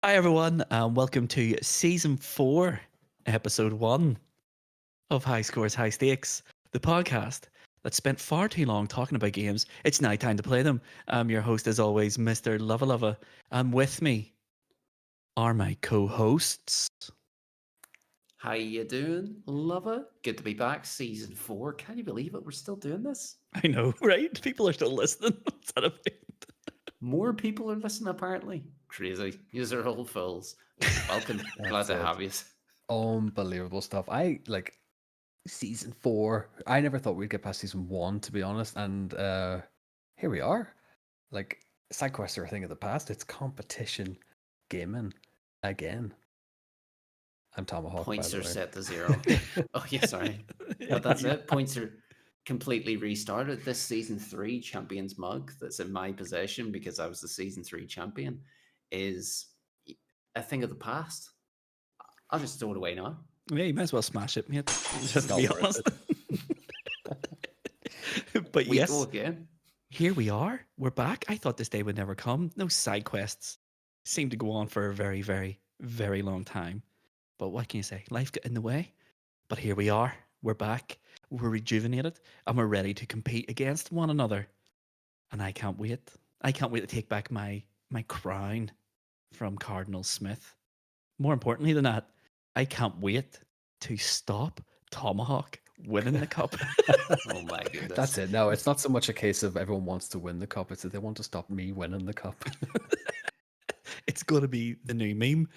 Hi, everyone, and welcome to Season 4, Episode 1 of High Scores, High Stakes, the podcast that spent far too long talking about games. It's now time to play them. I'm your host, as always, Mr. Luvva Luvva, and with me are my co-hosts. How you doing, lover? Good to be back, season 4. Can you believe it? We're still doing this. I know, right? People are still listening. What's that about? More people are listening, apparently. Crazy. Yous are all fools. Welcome. Glad That's to it. have you. Unbelievable stuff. I like season 4. I never thought we'd get past season 1, to be honest. And here we are. Like, side quests are a thing of the past. It's competition gaming again. I'm Tomahawk, by Points the are way. set to 0. Oh, yeah, sorry. But that's it. Points are completely restarted. This season 3 champions mug that's in my possession because I was the season 3 champion is a thing of the past. I'll just throw it away now. Yeah, you might as well smash it, mate. Just to Not be worth honest. it. But We yes, go again. here we are. We're back. I thought this day would never come. No side quests seem to go on for a very, very, very long time. But what can you say? Life got in the way. But here we are. We're back. We're rejuvenated and we're ready to compete against one another. And I can't wait. I can't wait to take back my crown from Cardinal Smith. More importantly than that, I can't wait to stop Tomahawk winning the cup. Oh my goodness. That's it. No, it's not so much a case of everyone wants to win the cup. It's that they want to stop me winning the cup. It's going to be the new meme.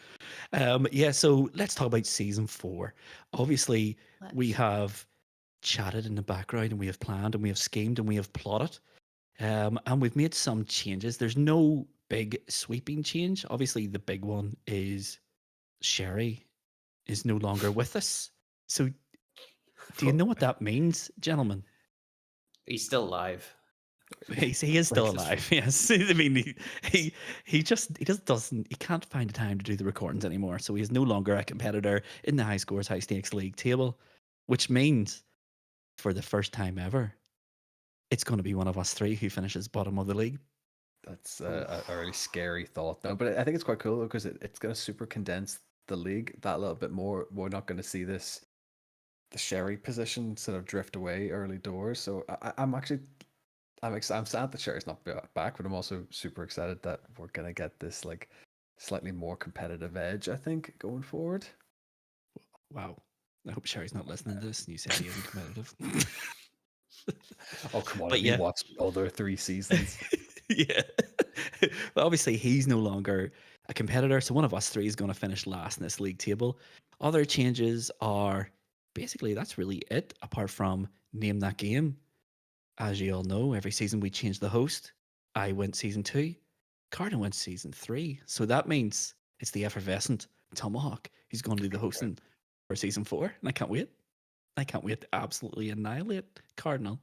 Yeah, so let's talk about season 4. Obviously, we have chatted in the background and we have planned and we have schemed and we have plotted. And we've made some changes. There's no big sweeping change. Obviously, the big one is Sherry is no longer with us. So, do you know what that means, gentlemen? He's still alive. He is still Racist. alive. Yes, I mean he just doesn't he can't find the time to do the recordings anymore. So he is no longer a competitor in the high scores, high stakes league table, which means for the first time ever, it's going to be one of us three who finishes bottom of the league. That's a really scary thought, though. But I think it's quite cool because it's going to super condense the league that little bit more. We're not going to see the Sherry position sort of drift away early doors. So I'm actually I'm sad that Sherry's not back, but I'm also super excited that we're going to get this like slightly more competitive edge. I think going forward. Wow. I hope Sherry's not listening to this and you said he isn't competitive. Oh come on! But Have you yeah. watched other 3 seasons? Yeah. But obviously he's no longer a competitor, so one of us three is going to finish last in this league table. Other changes are basically that's really it, apart from name that game. As you all know, every season we change the host. I went season 2, Cardin went season 3. So that means it's the effervescent Tomahawk who's going to do the hosting for season 4. And I can't wait. I can't wait to absolutely annihilate Cardinal.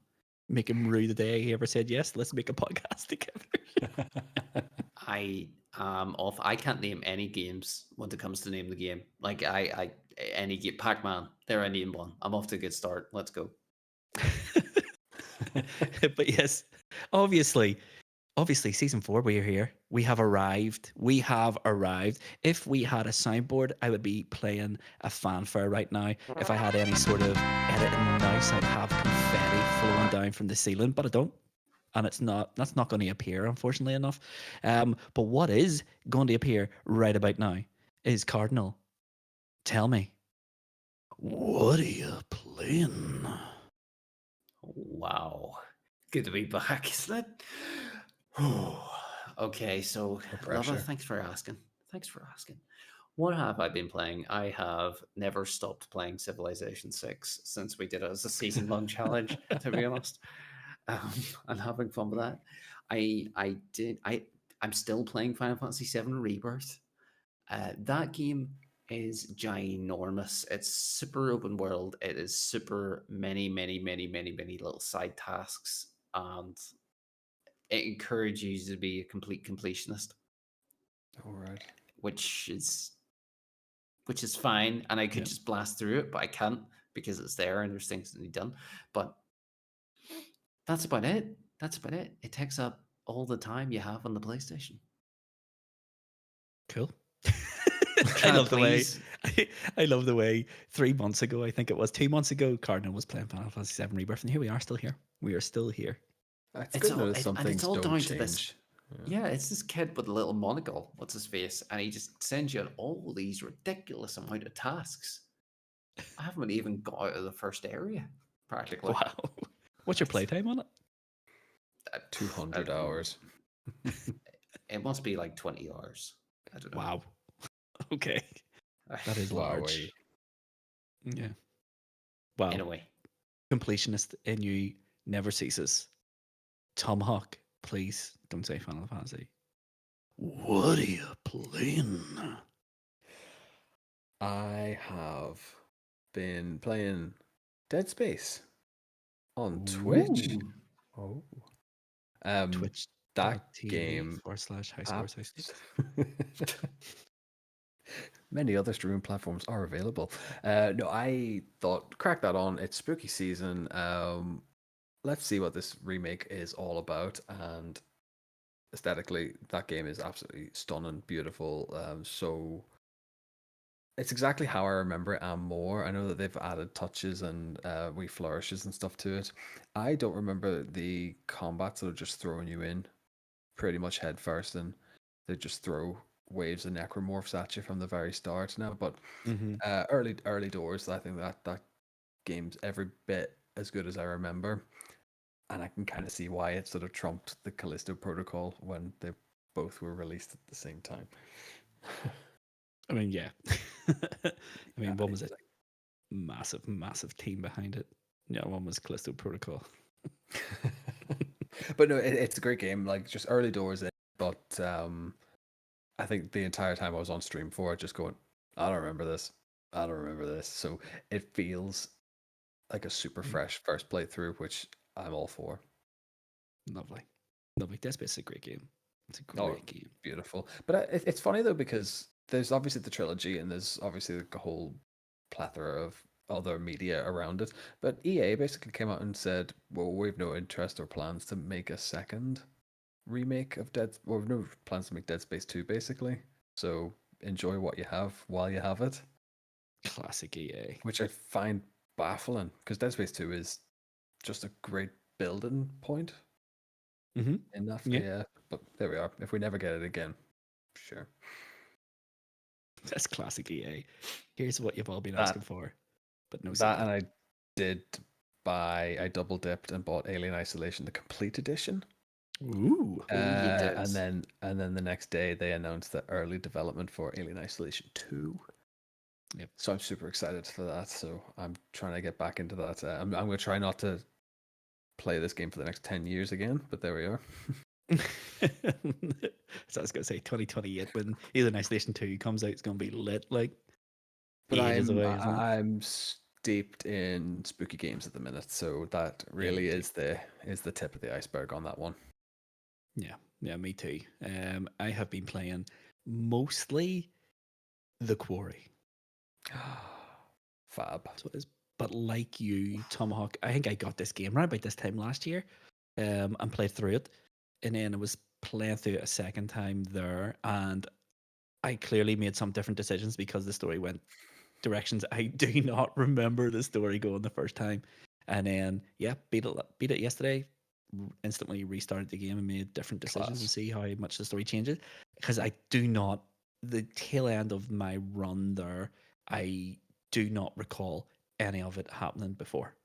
Make him rue the day he ever said, yes, let's make a podcast together. I am off. I can't name any games when it comes to name the game. Like I any game, Pac-Man. There, I name one. I'm off to a good start. Let's go. But yes, obviously, season 4, we're here. We have arrived. We have arrived. If we had a soundboard, I would be playing a fanfare right now. If I had any sort of editing mouse, I'd have confetti flowing down from the ceiling, but I don't. And that's not going to appear, unfortunately enough. But what is going to appear right about now is Cardinal. Tell me, what are you playing? Wow. Good to be back, isn't it? Okay, so Lava, pressure. thanks for asking. Thanks for asking. What have I been playing? I have never stopped playing Civilization 6 since we did it as a season-long challenge, to be honest. I'm having fun with that. I'm still playing Final Fantasy VII Rebirth. That game is ginormous. It's super open world. It is super many little side tasks, and it encourages you to be a complete completionist, All right. which is fine. And I could just blast through it, but I can't because it's there and there's things to be done. But that's about it. That's about it. It takes up all the time you have on the PlayStation. Cool. I Can I love the way please? I love the way 3 months ago, I think it was 2 months ago, Cardinal was playing Final Fantasy VII Rebirth, and here we are, still here. We are still here. It's It's good to know all that some and it's things all don't down to this. change. Yeah. Yeah, it's this kid with a little monocle. What's his face? And he just sends you on all these ridiculous amount of tasks. I haven't even got out of the first area, practically. Wow. What's your It's, playtime on it? 200 hours. It must be like 20 hours. I don't know. Wow. Okay. That is large. Yeah. Wow. Anyway, Completionist in you never ceases. Tomahawk, please don't say Final Fantasy. What are you playing? I have been playing Dead Space on Twitch. ooh, Oh. That Twitch.tv game /high scores high stakes. Many other streaming platforms are available. No, I thought crack that on. It's spooky season. Let's see what this remake is all about. And aesthetically, that game is absolutely stunning, beautiful. So it's exactly how I remember it and more. I know that they've added touches and wee flourishes and stuff to it. I don't remember the combats that are just throwing you in pretty much head first, and they just throw waves of necromorphs at you from the very start now. But early doors, I think that game's every bit as good as I remember, and I can kind of see why it sort of trumped the Callisto Protocol when they both were released at the same time. I mean, yeah. I mean, one was a massive team behind it. Yeah, one was Callisto Protocol. But no, it's a great game. Like just early doors, but I think the entire time I was on stream for it, just going, I don't remember this. I don't remember this. So it feels like a super fresh first playthrough, which I'm all for. Lovely. Dead Space is a great game. It's a great game. Beautiful. But it's funny though, because there's obviously the trilogy and there's obviously like a whole plethora of other media around it. But EA basically came out and said, well, we've no interest or plans to make a second remake of we've no plans to make Dead Space 2 basically. So enjoy what you have while you have it. Classic EA. Which I find baffling, because Dead Space 2 is just a great building point. Enough, yeah. But there we are. If we never get it again, sure. That's classic EA. Here's what you've all been asking for, but no that. sequel. And I double dipped and bought Alien Isolation, the complete edition. Ooh. And then the next day they announced the early development for Alien Isolation 2. Yep. So I'm super excited for that. So I'm trying to get back into that. I'm going to try not to play this game for the next 10 years again, but there we are. So I was going to say 2028 when Alien Isolation 2 comes out, it's going to be lit like But ages away, isn't it? I'm steeped in spooky games at the minute, so that really is the tip of the iceberg on that one. Yeah, me too. I have been playing mostly The Quarry. Fab. So it is. But like you, Tomahawk, I think I got this game right about this time last year, and played through it, and then I was playing through it a second time there, and I clearly made some different decisions because the story went directions I do not remember the story going the first time, and then beat it yesterday. Instantly restarted the game and made different decisions and see how much the story changes, because I do not, the tail end of my run there, I do not recall any of it happening before.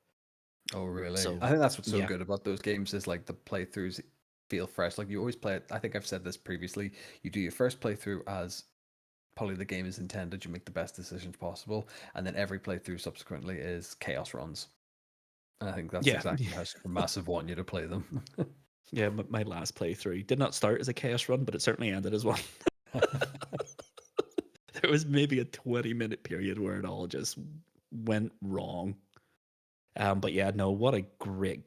Oh really? So, I think that's what's so good about those games, is like the playthroughs feel fresh. Like you always play it, I think I've said this previously, you do your first playthrough as probably the game is intended, you make the best decisions possible, and then every playthrough subsequently is chaos runs. And I think that's exactly how Supermassive want you to play them. Yeah, my last playthrough did not start as a chaos run, but it certainly ended as one. There was maybe a 20-minute period where it all just went wrong. But yeah, no, what a great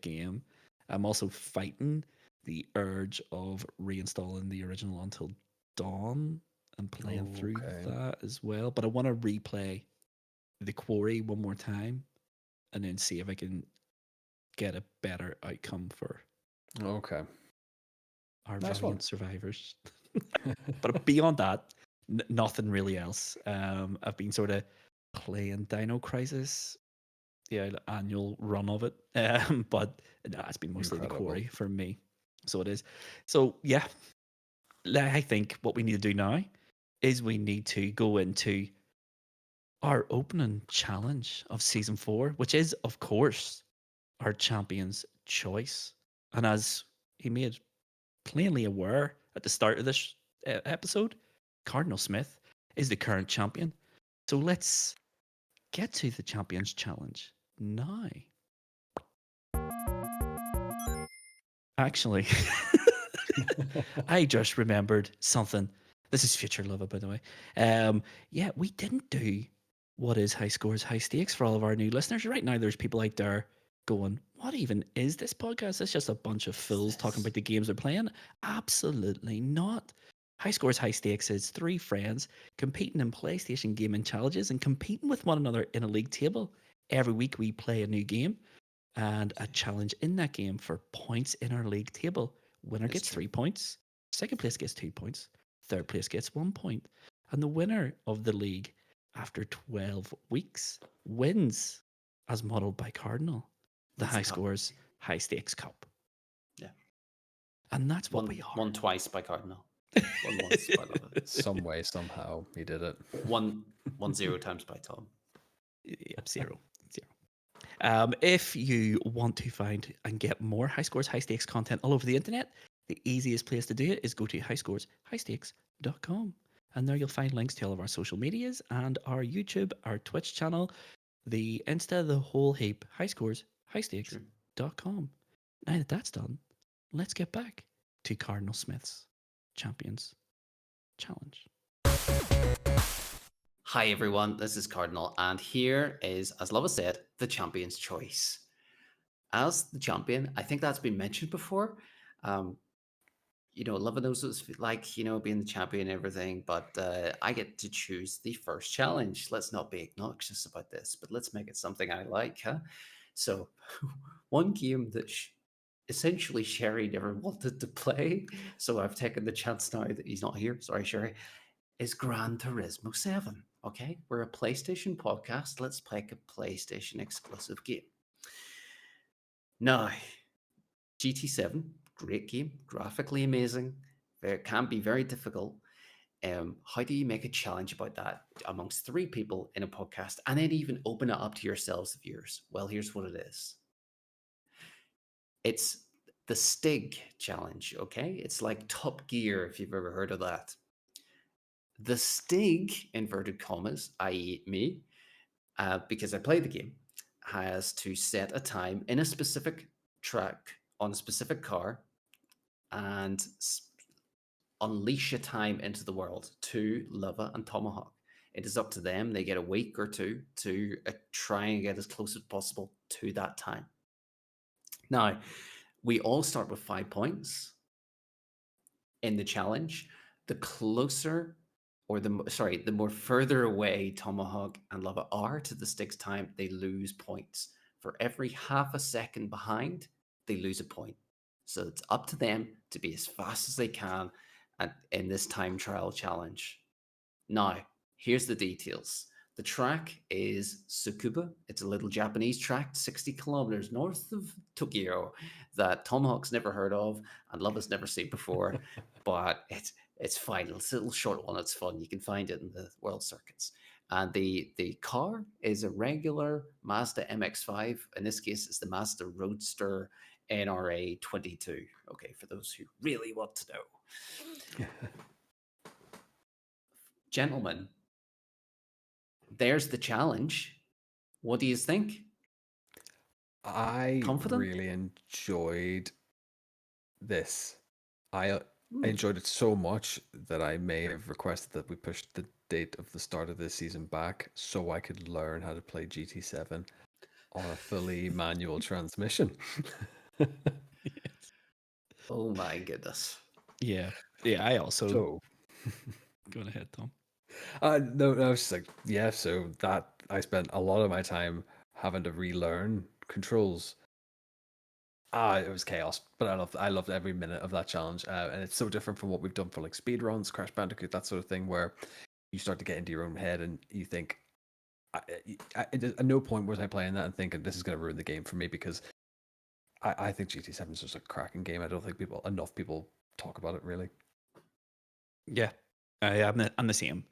game. I'm also fighting the urge of reinstalling the original Until Dawn and playing through that as well. But I want to replay The Quarry one more time and then see if I can get a better outcome for our valiant survivors. But beyond that, Nothing really else. I've been sort of playing Dino Crisis, the annual run of it. But no, it's been mostly the Incredible. quarry for me. So it is. So yeah, I think what we need to do now is we need to go into our opening challenge of season 4, which is, of course, our champion's choice. And as he made plainly aware at the start of this episode, Cardinal Smith is the current champion. So let's get to the champion's challenge now. Actually, I just remembered something. This is future Luvva, by the way. Yeah, we didn't do what is high scores, high stakes for all of our new listeners. Right now, there's people out there going, "What even is this podcast? It's just a bunch of fools talking about the games they're playing." Absolutely not. High scores, high stakes is 3 friends competing in PlayStation gaming challenges and competing with one another in a league table. Every week, we play a new game and a challenge in that game for points in our league table. Winner gets 3 points, second place gets 2 points, third place gets 1 point, and the winner of the league after 12 weeks wins, as modelled by Cardinal, the High Scores High Stakes Cup. Yeah. And that's what we are. Won twice by Cardinal. Won once by Luvva. Some way, somehow, he did it. Won 0 times by Tom. Yep, 0. If you want to find and get more high scores, high stakes content all over the internet, the easiest place to do it is go to highscoreshighstakes.com. And there you'll find links to all of our social medias and our YouTube, our Twitch channel, the Insta, the whole heap. Highscoreshighstakes.com. Now that that's done, let's get back to Cardinal Smith's Champions Challenge. Hi everyone, this is Cardinal, and here is, as Luvva said, the champion's choice. As the champion, I think that's been mentioned before. Luvva knows what it's like, being the champion and everything, but I get to choose the first challenge. Let's not be obnoxious about this, but let's make it something I like, huh? So, one game that essentially Sherry never wanted to play, so I've taken the chance now that he's not here. Sorry, Sherry. Is Gran Turismo 7. Okay, we're a PlayStation podcast. Let's play a PlayStation exclusive game. Now, GT7, great game, graphically amazing. It can be very difficult. How do you make a challenge about that amongst 3 people in a podcast and then even open it up to yourselves, the viewers? Well, here's what it is. It's the Stig challenge, okay? It's like Top Gear, if you've ever heard of that. The Stig, inverted commas, i.e. me, because I play the game, has to set a time in a specific track on a specific car and unleash a time into the world to Luvva and Tomahawk. It is up to them. They get a week or 2 to try and get as close as possible to that time. Now, we all start with 5 points in the challenge. The closer the more further away Tomahawk and Luvva are to the Stig's time, they lose points. For every half a second behind, they lose a point. So it's up to them to be as fast as they can in this time trial challenge. Now, here's the details. The track is Tsukuba. It's a little Japanese track, 60 kilometers north of Tokyo, that Tomahawk's never heard of and Luvva's never seen before, but it's fine. It's a little short one. It's fun. You can find it in the world circuits. And the car is a regular Mazda MX-5. In this case, it's the Mazda Roadster NRA 22. Okay, for those who really want to know. Gentlemen, there's the challenge. What do you think? I Confident? really enjoyed this. I enjoyed it so much that I may have requested that we push the date of the start of this season back so I could learn how to play GT7 on a fully manual transmission. Oh my goodness. Yeah. I also... So, go ahead, Tom. no, I was just like, yeah, so that I spent a lot of my time having to relearn controls It was chaos, but I loved every minute of that challenge, and it's so different from what we've done for like speed runs, Crash Bandicoot, that sort of thing, where you start to get into your own head and you think. At no point was I playing that and thinking this is going to ruin the game for me, because I think GT7 is just a cracking game. I don't think enough people talk about it really. Yeah, I'm the same.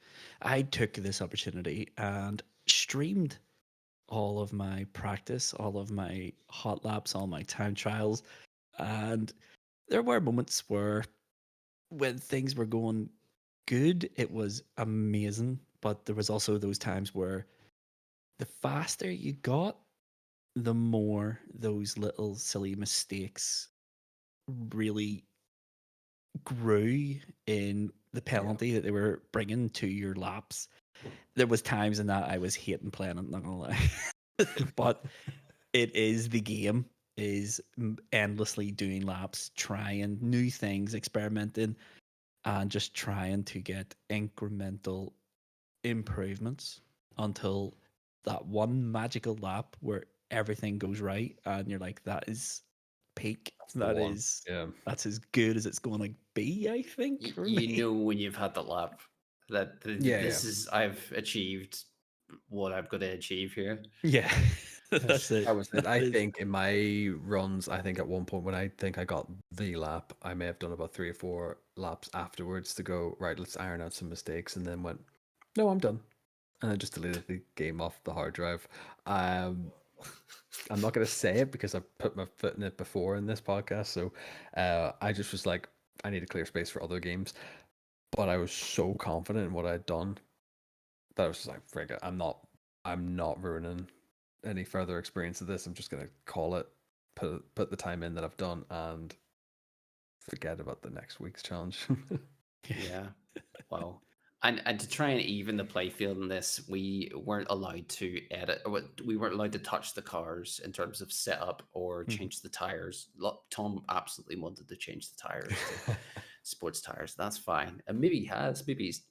I took this opportunity and streamed all of my practice, all of my hot laps, all my time trials, and there were moments where when things were going good, it was amazing, but there was also those times where the faster you got, the more those little silly mistakes really grew in the penalty that they were bringing to your laps. There was times in that I was hating playing it, not gonna lie. But it is the game, is endlessly doing laps, trying new things, experimenting, and just trying to get incremental improvements until that one magical lap where everything goes right and you're like, that is peak. That's the one. That's as good as it's going to be, I think, for You me. know when you've had the lap that this is I've achieved what I've got to achieve here. Yeah. That's it. That was it. I That is- think in my runs, I think at one point when I think I got the lap, I may have done about 3 or 4 laps afterwards to go, right, let's iron out some mistakes, and then went, no, I'm done. And I just deleted the game off the hard drive. I'm not going to say it because I've put my foot in it before in this podcast. So I just was like, I need a clear space for other games. But I was so confident in what I'd done that I was just like, frig it, I'm not ruining any further experience of this. I'm just gonna call it, put the time in that I've done, and forget about the next week's challenge. Yeah. Wow. And to try and even the play field in this, we weren't allowed to edit, or we weren't allowed to touch the cars in terms of setup or change the tires. Tom absolutely wanted to change the tires to sports tires. That's fine. And maybe he has. Maybe he's,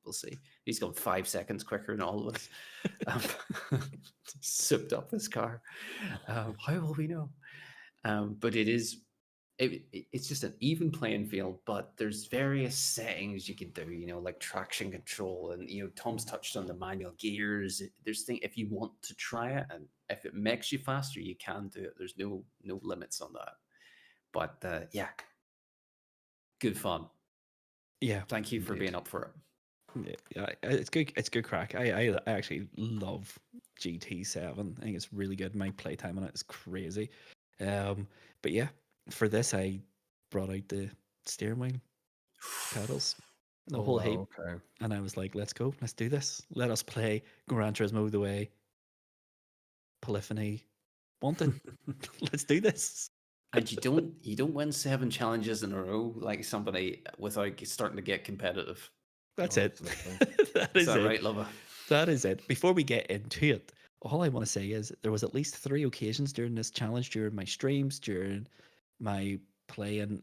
we'll see. He's gone 5 seconds quicker than all of us. Souped up this car. How will we know? But it's just an even playing field, but there's various settings you can do, like traction control, and Tom's touched on the manual gears. There's thing if you want to try it, and if it makes you faster, you can do it. There's no limits on that. But yeah, good fun. Yeah. Thank you for being up for it. Yeah, it's good. It's good crack. I actually love GT7. I think it's really good. My playtime on it is crazy. But yeah, for this I brought out the steering wheel pedals, the whole heap, Okay. and I was like, "Let's go. Let's do this. Let us play Gran Turismo the way Polyphony wanted. Let's do this." And you don't win 7 challenges in a row like somebody without starting to get competitive. That's Oh, it. absolutely. That Is is that it. right, Luvva? That is it. Before we get into it, all I want to say is there was at least 3 occasions during this challenge, during my streams, during my playing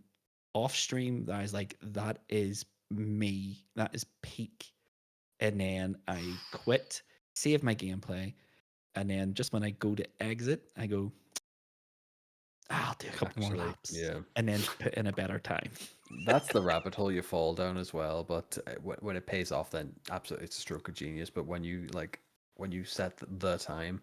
off stream, that I was like, that is me. That is peak. And then I quit, save my gameplay, and then just when I go to exit, I go, I'll do a couple more Actually, laps. yeah. And then put in a better time. That's the rabbit hole you fall down as well. But when it pays off, then absolutely it's a stroke of genius. But when you set the time,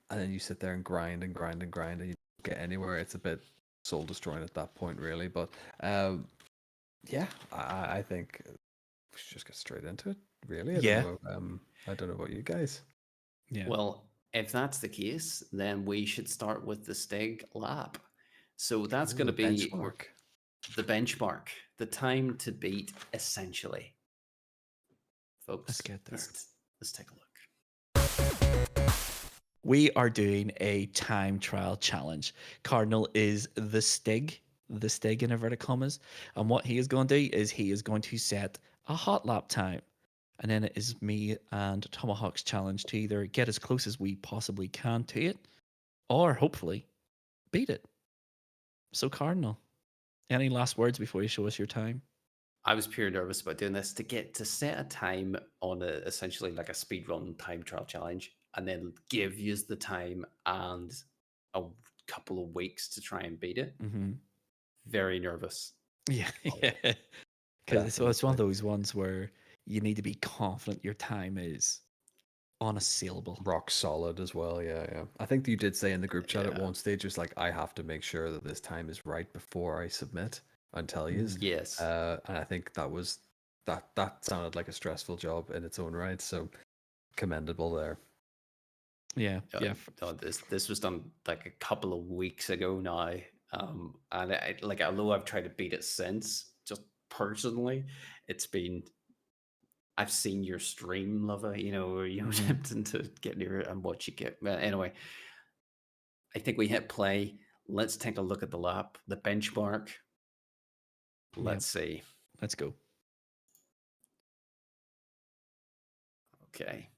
and then you sit there and grind and grind and grind, and you don't get anywhere, it's a bit soul destroying at that point, really. But yeah, I think we should just get straight into it. Really, Yeah. I don't know about you guys. Yeah. Well, if that's the case, then we should start with the Stig lap. So that's going to the be benchmark. the benchmark, the time to beat, essentially. Folks, Let's get there. Let's take a look. We are doing a time trial challenge. Cardinal is the Stig in inverted commas. And what he is going to do is he is going to set a hot lap time. And then it is me and Tomahawk's challenge to either get as close as we possibly can to it, or hopefully beat it. So, Cardinal, any last words before you show us your time? I was pure nervous about doing this to set a time on essentially like a speed run time trial challenge, and then give you the time and a couple of weeks to try and beat it. Mm-hmm. Very nervous. Yeah, yeah. Because it's one of those ones where you need to be confident your time is unassailable. Rock solid as well. Yeah, yeah. I think you did say in the group chat at Yeah. one stage, just like I have to make sure that this time is right before I submit and tell you. Yes. And I think that sounded like a stressful job in its own right. So commendable there. Yeah, yeah. No, this was done like a couple of weeks ago now. And like although I've tried to beat it since, just personally, it's been I've seen your stream, Luvva, where you're attempting to get near it and what you get. Well, anyway, I think we hit play. Let's take a look at the lap, the benchmark. Let's see. Let's go. Okay.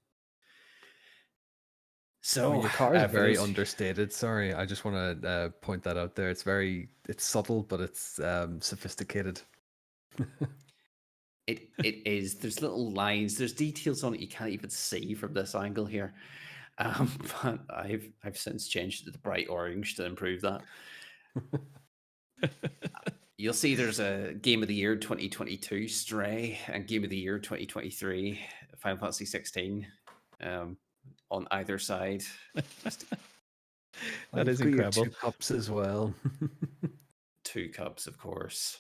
So your car is for very those- understated. Sorry, I just want to point that out there. It's subtle, but it's sophisticated. It is. There's little lines. There's details on it you can't even see from this angle here. But I've since changed it to bright orange to improve that. You'll see there's a Game of the Year 2022 Stray and Game of the Year 2023 Final Fantasy 16 on either side. That is You've got your incredible. 2 cups as well. 2 cups, of course.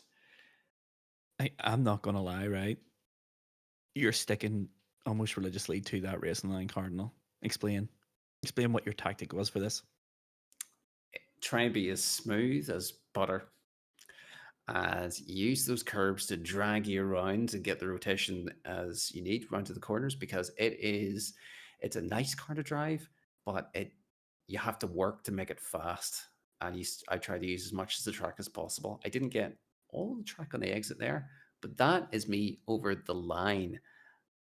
I'm not gonna lie, right? You're sticking almost religiously to that racing line, Cardinal. Explain what your tactic was for this. Try and be as smooth as butter. As use those curves to drag you around and get the rotation as you need around to the corners, because it's a nice car to drive, but you have to work to make it fast. And I try to use as much of the track as possible. I didn't get all the track on the exit there, but that is me over the line.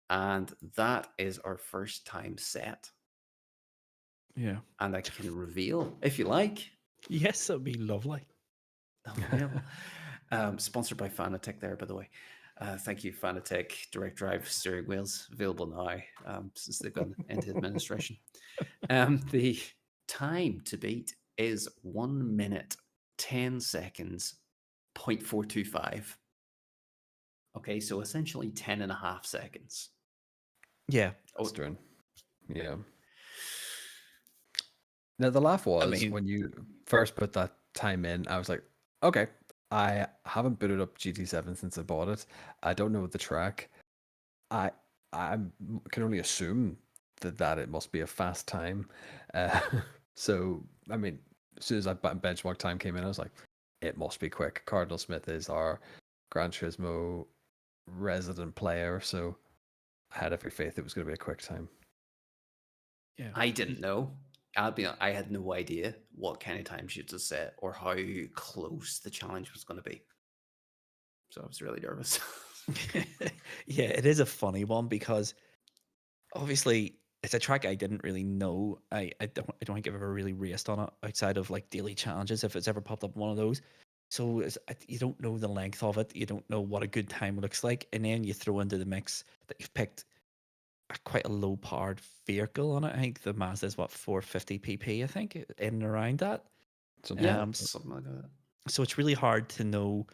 And that is our first time set. Yeah. And I can reveal, if you like. Yes, that'd be lovely. Unbelievable. Sponsored by Fanatec there, by the way. Thank you, Fanatec. Direct drive steering wheels available now since they've gone into administration. The time to beat is 1 minute, 10 seconds, 0.425. Okay, so essentially 10 and a half seconds. Yeah. Blistering. Yeah. Now the laugh was when you first put that time in, I was like, okay, I haven't booted up GT7 since I bought it. I don't know the track. I can only assume that it must be a fast time. So I mean, as soon as that benchmark time came in, I was like, it must be quick. Cardinal Smith is our Gran Turismo resident player, so I had every faith it was going to be a quick time. Yeah. I didn't know. I had no idea what kind of time sheets to set or how close the challenge was going to be. So I was really nervous. Yeah, it is a funny one because obviously it's a track I didn't really know. I don't think I've ever really raced on it outside of like daily challenges if it's ever popped up in one of those. So you don't know the length of it. You don't know what a good time looks like, and then you throw into the mix that you've picked quite a low powered vehicle on it. I think the Mazda is what 450 pp. I think in and around that. Something like that. So it's really hard to know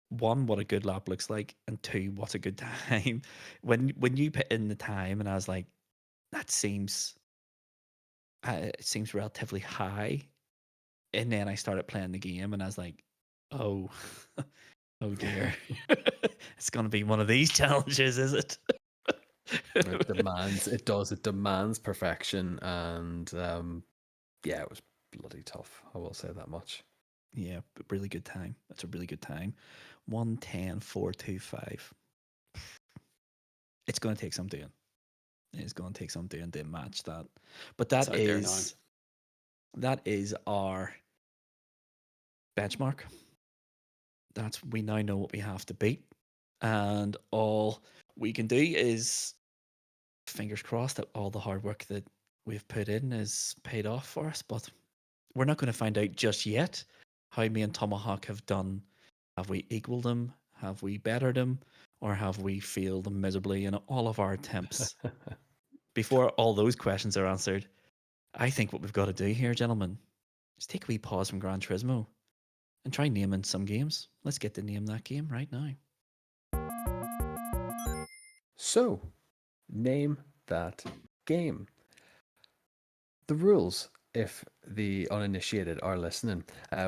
one, what a good lap looks like, and two, what's a good time. When you put in the time, and I was like, that seems it seems relatively high, and then I started playing the game, and I was like, oh, oh dear, it's gonna be one of these challenges, is it? It demands perfection, and yeah, it was bloody tough. I will say that much. Yeah, but really good time. That's a really good time. 1:10.425. It's going to take some doing. It's going to take some doing to match that. But that is our benchmark. We now know what we have to beat, and all we can do is fingers crossed that all the hard work that we've put in is paid off for us. But we're not going to find out just yet how me and Tomahawk have done. Have we equaled them? Have we bettered them? Or have we failed miserably in all of our attempts? Before all those questions are answered, I think what we've got to do here, gentlemen, Just take a wee pause from Gran Turismo and try naming some games. Let's get to name that game right now. So, name that game. The rules, if the uninitiated are listening,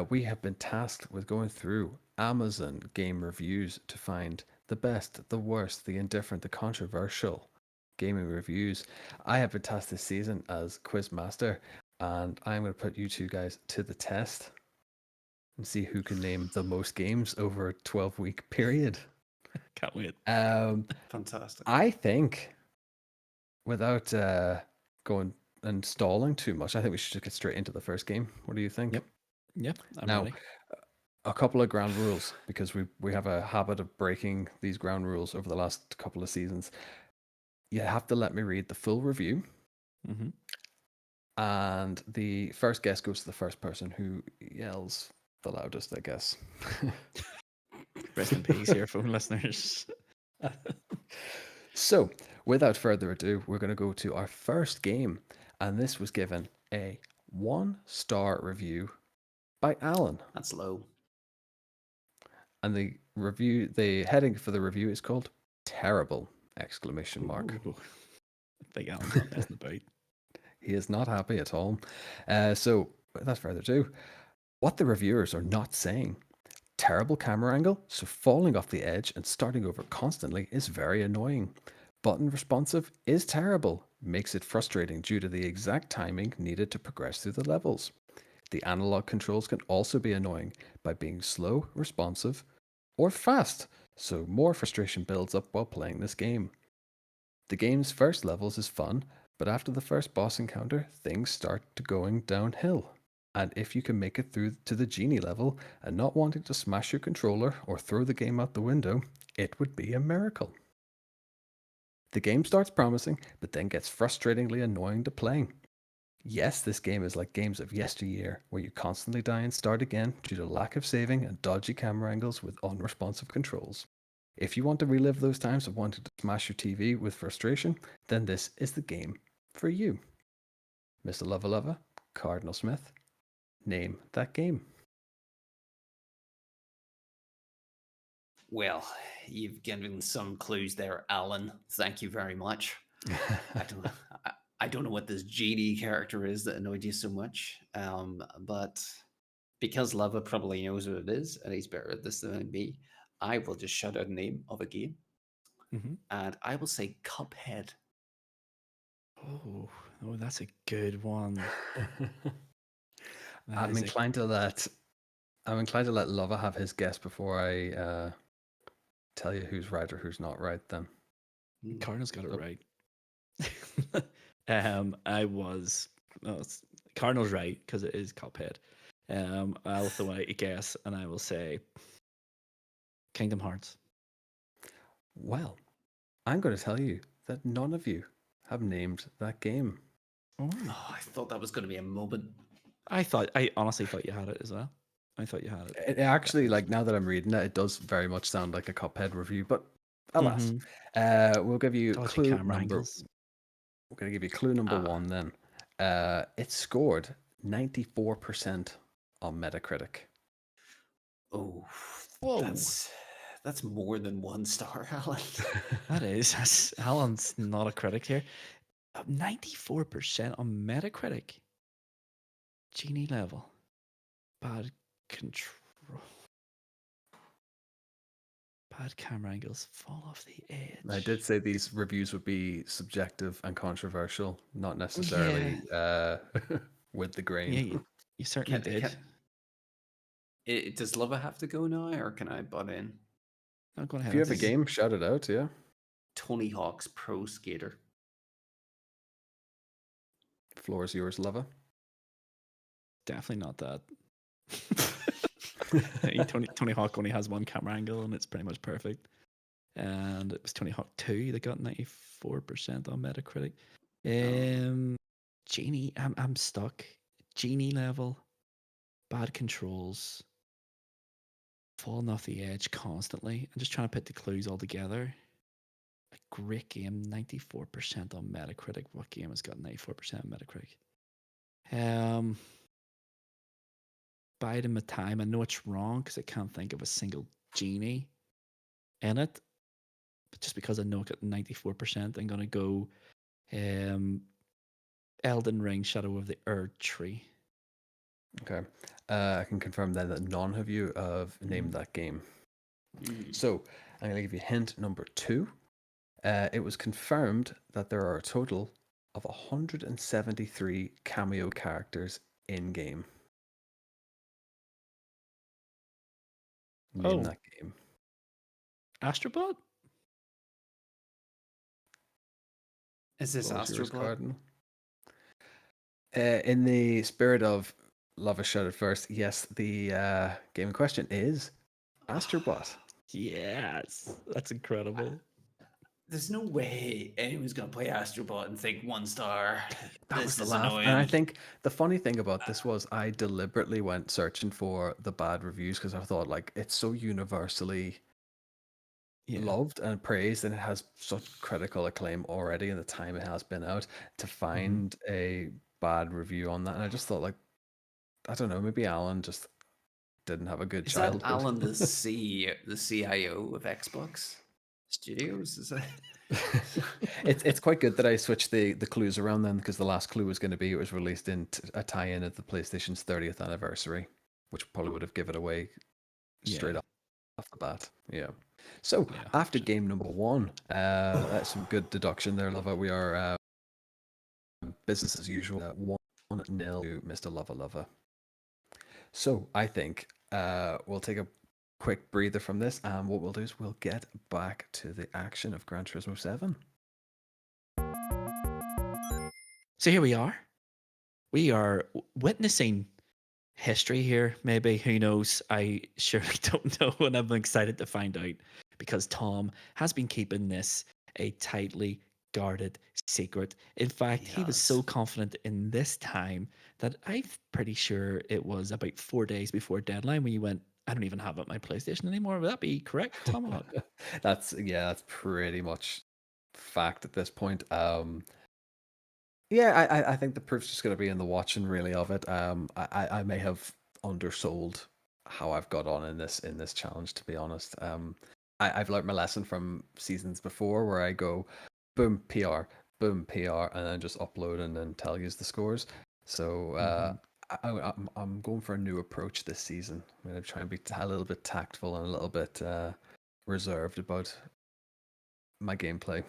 we have been tasked with going through Amazon game reviews to find the best, the worst, the indifferent, the controversial gaming reviews. I have been tasked this season as quiz master, and I'm going to put you two guys to the test and see who can name the most games over a 12-week period. Can't wait. Fantastic. I think, without going and stalling too much, I think we should just get straight into the first game. What do you think? Yep, I'm Now, ready. a couple of ground rules, because we have a habit of breaking these ground rules over the last couple of seasons. You have to let me read the full review, Mm-hmm. and the first guess goes to the first person who yells the loudest, I guess. Rest in peace, earphone listeners. So, without further ado, we're going to go to our first game, and this was given a 1-star review by Alan. That's low. And the heading for the review is called "Terrible!" exclamation mark. Ooh. Big Alan's not messing about. He is not happy at all. So, without further ado, what the reviewers are not saying. Terrible camera angle, so falling off the edge and starting over constantly is very annoying. Button responsive is terrible, makes it frustrating due to the exact timing needed to progress through the levels. The analog controls can also be annoying by being slow, responsive, or fast, so more frustration builds up while playing this game. The game's first levels is fun, but after the first boss encounter, things start to going downhill. And if you can make it through to the genie level and not wanting to smash your controller or throw the game out the window, it would be a miracle. The game starts promising, but then gets frustratingly annoying to play. Yes, this game is like games of yesteryear, where you constantly die and start again due to lack of saving and dodgy camera angles with unresponsive controls. If you want to relive those times of wanting to smash your TV with frustration, then this is the game for you. Mr. Luvva Luvva, Cardinal Smith, name that game. Well, you've given some clues there, Alan. Thank you very much. I don't know what this genie character is that annoyed you so much, but because Lava probably knows what it is and he's better at this than me, I will just shout out a name of a game, Mm-hmm. and I will say Cuphead. Oh, that's a good one. I'm inclined to let Luvva have his guess before I tell you who's right or who's not right. Then Cardinal's got it right. Cardinal's right because it is Cuphead. I'll throw out a guess and I will say Kingdom Hearts. Well, I'm going to tell you that none of you have named that game. Oh, I thought that was going to be a moment. I honestly thought you had it as well. I thought you had it. It actually, like, now that I'm reading it, it does very much sound like a Cuphead review, but alas. We'll give you Dodgy clue camera number. angles. We're going to give you clue number one then. It scored 94% on Metacritic. Oh, Whoa. That's more than 1 star, Alan. That is. Alan's not a critic here. 94% on Metacritic. Genie level. Bad control. Bad camera angles. Fall off the edge. I did say these reviews would be subjective and controversial, not necessarily with the grain. Yeah, you certainly did. Does Lava have to go now, or can I butt in? No, go ahead. If you have a game, shout it out, yeah. Tony Hawk's Pro Skater. Floor is yours, Luvva. Definitely not that. Tony Hawk only has one camera angle and it's pretty much perfect. And it was Tony Hawk 2 that got 94% on Metacritic. Genie, I'm stuck. Genie level, bad controls, falling off the edge constantly. I'm just trying to put the clues all together. A great game, 94% on Metacritic. What game has got 94% on Metacritic? biding my time. I know it's wrong because I can't think of a single genie in it. But just because I know it got 94%, I'm gonna go um, Elden Ring: Shadow of the Erd Tree. Okay. I can confirm then that none of you have named that game. So I'm going to give you hint number 2. It was confirmed that there are a total of 173 cameo characters in game. Name that game. Astrobot? Is this What was yours, Astrobot? Cardinal? In the spirit of Love is shouted first, yes, the game in question is Astrobot. Yes, that's incredible. There's no way anyone's gonna play Astrobot and think 1 star. That was This the is laugh. annoying. And I think the funny thing about this was I deliberately went searching for the bad reviews because I thought, like, it's so universally loved and praised, and it has such critical acclaim already in the time it has been out, to find a bad review on that. And I just thought, like, I don't know, maybe Alan just didn't have a good Is that childhood. Alan, the CIO of Xbox Studios? Is that? It's quite good that I switched the clues around then, because the last clue was going to be it was released in a tie-in at the PlayStation's 30th anniversary, which probably would have given it away straight off the bat. Yeah. So after game number 1, that's some good deduction there, Luvva. We are business as usual. 1-0 to Mr. Luvva Luvva. So I think we'll take a quick breather from this, and what we'll do is we'll get back to the action of Gran Turismo 7. So here we are. We are witnessing history here, maybe. Who knows? I surely don't know, and I'm excited to find out because Tom has been keeping this a tightly guarded secret. In fact, he was so confident in this time that I'm pretty sure it was about 4 days before deadline when you went, I don't even have it on my PlayStation anymore. Would that be correct, Tomahawk? That's pretty much fact at this point. Yeah, I think the proof's just going to be in the watching, really, of it. I may have undersold how I've got on in this challenge, to be honest. I've learned my lesson from seasons before, where I go boom PR, and then just upload and then tell you the scores. So I'm going for a new approach this season. I'm going to try and be a little bit tactful and a little bit reserved about my gameplay.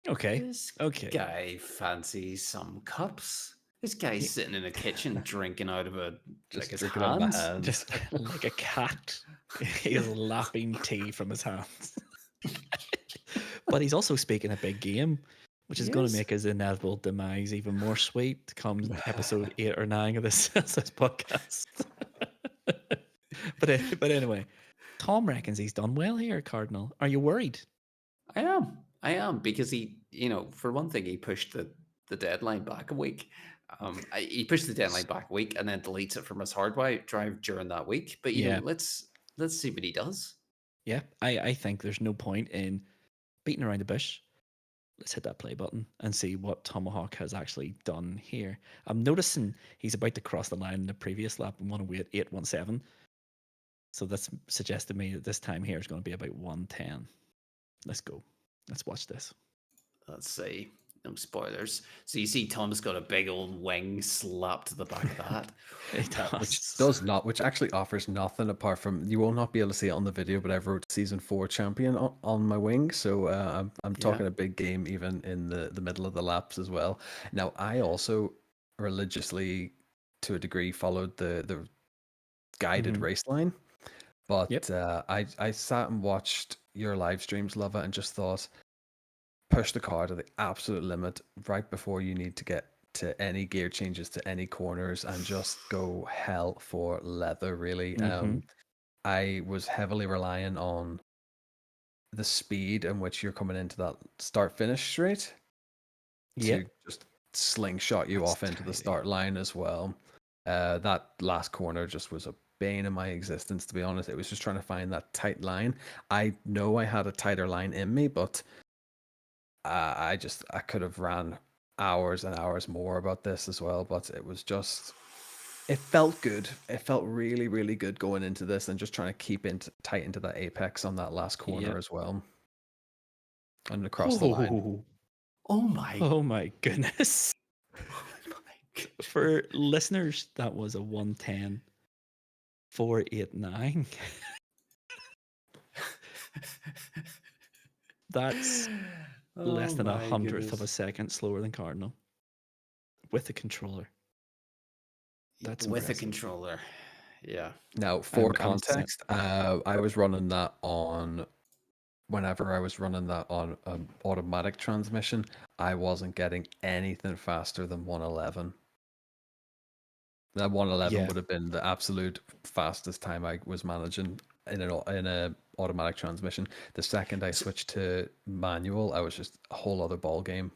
Okay. This guy fancies some cups. This guy's sitting in a kitchen drinking out of his drinking out of my hands. hands. Just like a cat. He's lapping tea from his hands. But he's also speaking a big game, which is going to make his inevitable demise even more sweet come episode 8 or 9 of this podcast. But anyway, Tom reckons he's done well here, Cardinal. Are you worried? I am, because he, for one thing, he pushed the deadline back a week. He pushed the deadline back a week and then deletes it from his hard drive during that week. But let's see what he does. Yeah, I think there's no point in beating around the bush. Let's hit that play button and see what Tomahawk has actually done here. I'm noticing he's about to cross the line in the previous lap and 108.817. So that's suggested to me that this time here is going to be about 110. Let's go. Let's watch this. Let's see. No spoilers. So you see Tom's got a big old wing slapped to the back of that. Which actually offers nothing apart from, you will not be able to see it on the video, but I've wrote season 4 champion on my wing. So I'm talking a big game even in the middle of the laps as well. Now, I also religiously, to a degree, followed the guided race line. But I sat and watched your live streams, Luvva, and just thought, push the car to the absolute limit right before you need to get to any gear changes, to any corners, and just go hell for leather, really. I was heavily relying on the speed in which you're coming into that start-finish straight to just slingshot you off into the start line as well. That last corner just was a bane of my existence, to be honest. It was just trying to find that tight line. I know I had a tighter line in me, but I could have ran hours and hours more about this as well, but it was just it felt good. It felt really, really good going into this, and just trying to keep tight into that apex on that last corner Yep. as well, and across the line. Oh my! Oh my goodness. Oh my goodness. For listeners, that was a 110 489. That's less than a hundredth of a second slower than Cardinal with the controller. That's with a impressive. controller. Yeah. Now, for I'm context, I was running that on. Whenever I was running that on automatic transmission, I wasn't getting anything faster than 111. That 111 Yeah. would have been the absolute fastest time I was managing in a automatic transmission. The second I switched to manual, I was just a whole other ball game.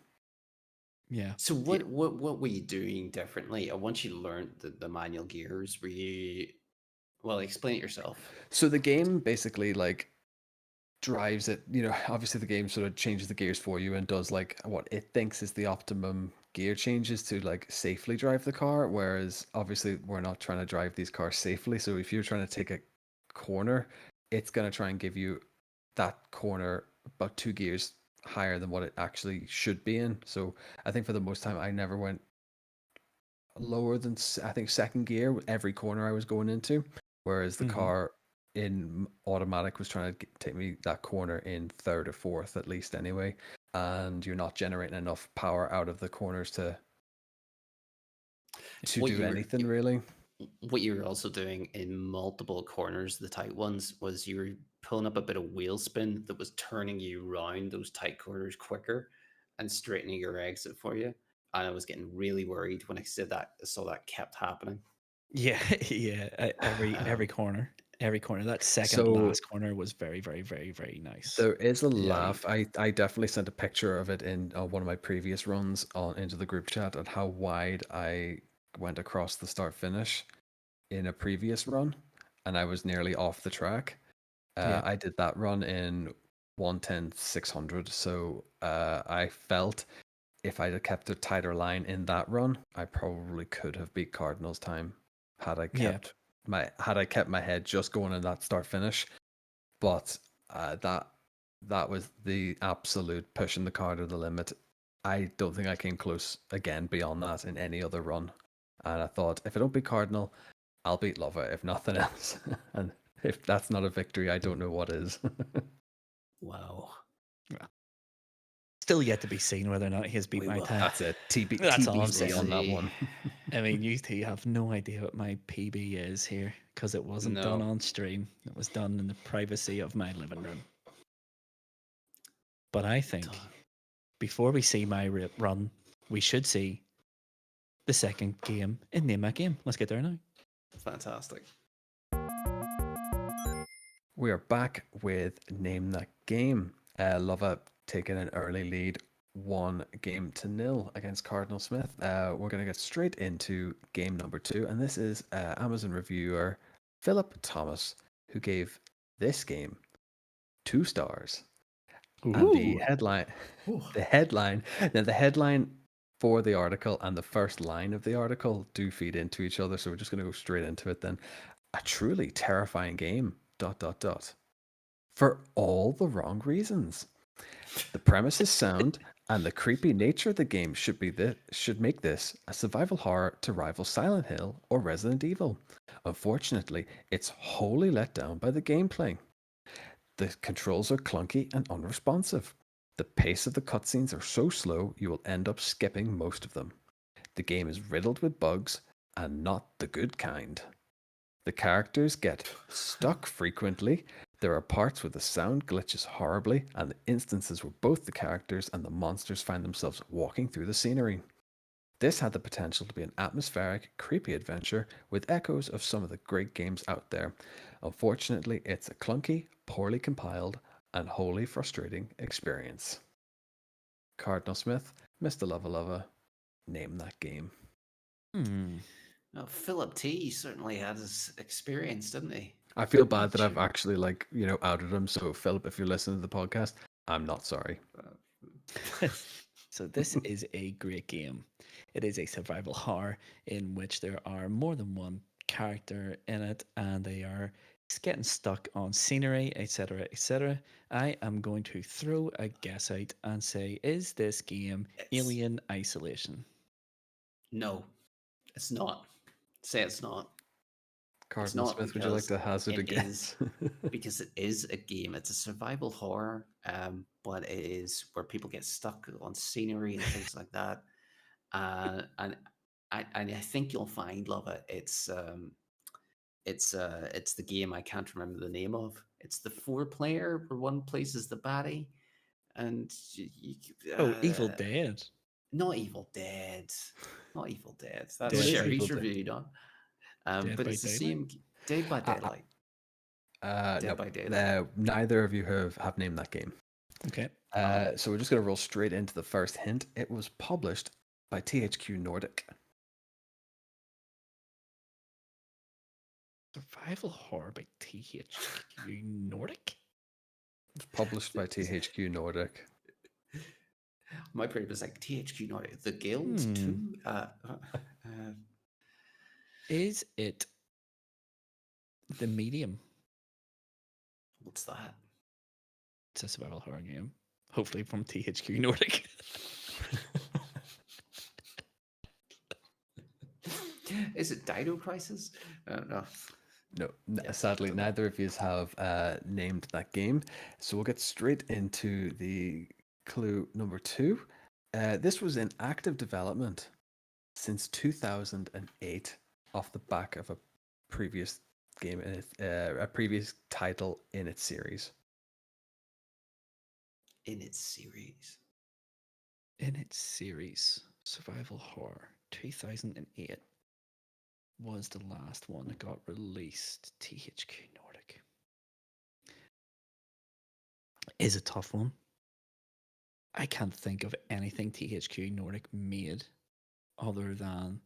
Yeah. So what were you doing differently? Once you learned the manual gears, were you well, explain it yourself. So the game basically like drives it, obviously the game sort of changes the gears for you and does like what it thinks is the optimum gear changes to like safely drive the car, whereas obviously we're not trying to drive these cars safely. So if you're trying to take a corner, it's going to try and give you that corner about 2 gears higher than what it actually should be in. So I think for the most time I never went lower than, I think, second gear every corner I was going into, whereas the car in automatic was trying to take me that corner in third or fourth at least anyway, and you're not generating enough power out of the corners to do anything really. What you were also doing in multiple corners, the tight ones, was you were pulling up a bit of wheel spin that was turning you around those tight corners quicker and straightening your exit for you. And I was getting really worried when I saw that kept happening. Yeah. Every corner. Every corner. That second So last corner was very, very, very, very nice. there is a Yeah. laugh. I definitely sent a picture of it in one of my previous runs into the group chat at how wide I went across the start finish in a previous run, and I was nearly off the track. Yeah. I did that run in 1:10.600, so I felt if I'd have kept a tighter line in that run, I probably could have beat Cardinal's time had I kept my head just going in that start finish. But that was the absolute pushing the car to the limit. I don't think I came close again beyond that in any other run. And I thought, if I don't beat Cardinal, I'll beat Luvva, if nothing else. And if that's not a victory, I don't know what is. Wow. Still yet to be seen whether or not he has beat We my will- time. That's it. That's all I'm TBC saying. on that one. I mean, you two have no idea what my PB is here because it wasn't done No. on stream. It was done in the privacy of my living room. But I think before we see my run, we should see the second game in Name That Game. Let's get there now. Fantastic. We are back with Name That Game. Luvva taking an early lead, 1-0 against Cardinal Smith. We're going to get straight into game number 2, and this is Amazon reviewer Philip Thomas, who gave this game 2 stars. And the headline, the headline for the article and the first line of the article do feed into each other, so we're just going to go straight into it then. A truly terrifying game, ... for all the wrong reasons. The premise is sound, and the creepy nature of the game should make this a survival horror to rival Silent Hill or Resident Evil. Unfortunately, it's wholly let down by the gameplay. The controls are clunky and unresponsive. The pace of the cutscenes are so slow you will end up skipping most of them. The game is riddled with bugs, and not the good kind. The characters get stuck frequently. There are parts where the sound glitches horribly, and the instances where both the characters and the monsters find themselves walking through the scenery. This had the potential to be an atmospheric, creepy adventure with echoes of some of the great games out there. Unfortunately, it's a clunky, poorly compiled, and wholly frustrating experience. Cardinal Smith, Mr. Luvva Luvva, name that game. Well, Philip T certainly had his experience, didn't he? I feel bad that I've actually outed him. So Philip, if you're listening to the podcast, I'm not sorry. So this is a great game. It is a survival horror in which there are more than one character in it, and they are getting stuck on scenery, etc., etc. I am going to throw a guess out and say, is this game It's Alien Isolation? no, it's not. Say it's not. It's Cardinal not Smith, would you like because to hazard a it is guess? because it is a game. It's a survival horror, but it is where people get stuck on scenery and things like that. And I think you'll find, love it. It's the game I can't remember the name of. It's the 4 player where one plays as the baddie, and Oh, Evil Dead. not Evil Dead, not Evil Dead. That's Dead by Sherry's Evil Dead. reviewed on. Dead But by it's the Daylight. same Dead by Uh, Daylight. No, Dead by Daylight. neither of you have named that game. Okay. So we're just going to roll straight into the first hint. It was published by THQ Nordic. Survival horror by THQ Nordic. It was published by THQ Nordic. My brain was like THQ Nordic, the Guild Hmm. too. Is it The Medium? What's that? It's a survival horror game. Hopefully from THQ Nordic. Is it Dino Crisis? No. No, Yeah, sadly, I don't know. neither of you have named that game. So we'll get straight into the clue number 2. This was in active development since 2008 off the back of a previous game in it, a previous title in its series. In its series. In its series, survival horror, 2008 was the last one that got released. THQ Nordic is a tough one. I can't think of anything THQ Nordic made other than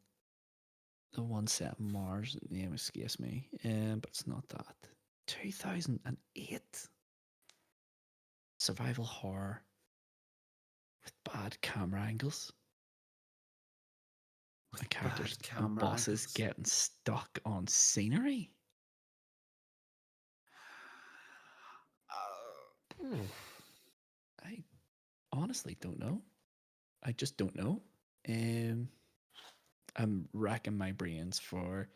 the one set in Mars. The name escapes me, but it's not that. 2008 survival horror with bad camera angles. The characters Bad and camera bosses angles. getting stuck on scenery. I honestly don't know. I just don't know. I'm racking my brains for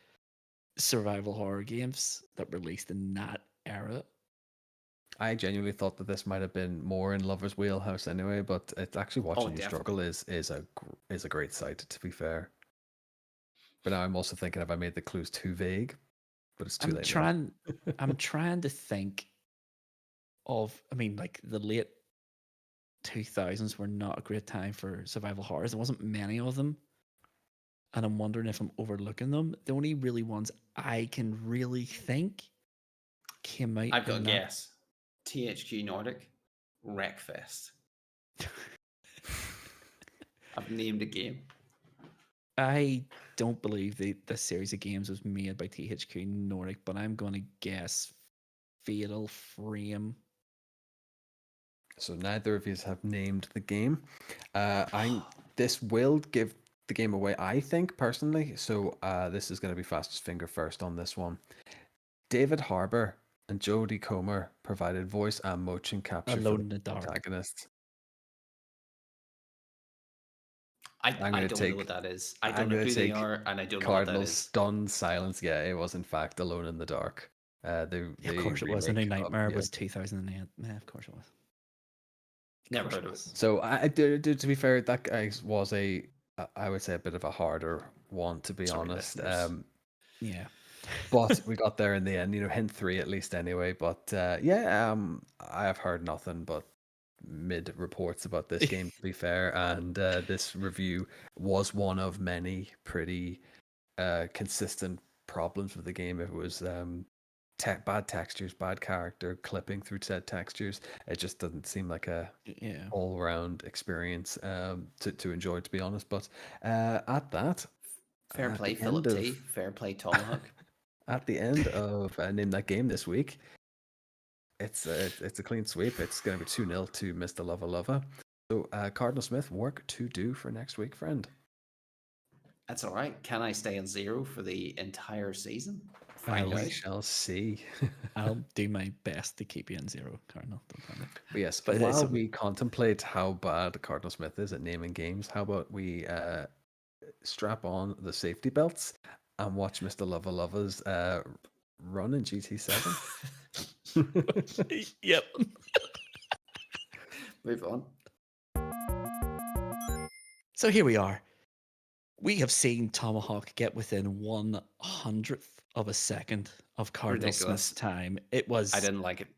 survival horror games that released in that era. I genuinely thought that this might have been more in Lover's Wheelhouse anyway, but it's actually watching you struggle is a great sight, to be fair. But now I'm also thinking, have I made the clues too vague? But it's too late now. I'm trying to think of. I mean, like the late 2000s were not a great time for survival horrors. There wasn't many of them, and I'm wondering if I'm overlooking them. The only really ones I can really think came out. I've got a in that. guess. THQ Nordic, Wreckfest. I've named a game. I don't believe the series of games was made by THQ Nordic, but I'm going to guess Fatal Frame. So neither of you have named the game. This will give the game away, I think, personally. So this is going to be fastest finger first on this one. David Harbour and Jodie Comer provided voice and motion capture Alone for in the the Dark. protagonist. I don't know what that is. I don't know who they are, and I don't know what that Cardinal's is. stunned silence. Yeah, it was in fact Alone in the Dark. Of course it was. A New Nightmare was 2008. Yeah, of course it was. Never heard of it. So to be fair, that guy was I would say a bit of a harder one, to be Sorry, honest. listeners. Yeah. But we got there in the end, hint 3 at least anyway. But I have heard nothing but mid reports about this game, to be fair. And this review was one of many pretty consistent problems with the game. It was bad textures, bad character, clipping through said textures. It just doesn't seem like a all-round experience to enjoy, to be honest. But at that, fair play, Philip T. Fair play, Tomahawk. At the end of Name That Game this week, it's a clean sweep. It's going to be 2-0 to Mr. Luvva Luvva. So, Cardinal Smith, work to do for next week, friend. That's all right. Can I stay on 0 for the entire season? I'll, Find out. We shall see. I'll do my best to keep you in 0, Cardinal. Don't tell me. But yes, But while we contemplate how bad Cardinal Smith is at naming games, how about we strap on the safety belts and watch Mr. Luvva Luvva's run in GT7? Yep. Move on. So here we are. We have seen Tomahawk get within 1/100th of a second of Cardinal Ridiculous. Smith's time. It was I didn't like it.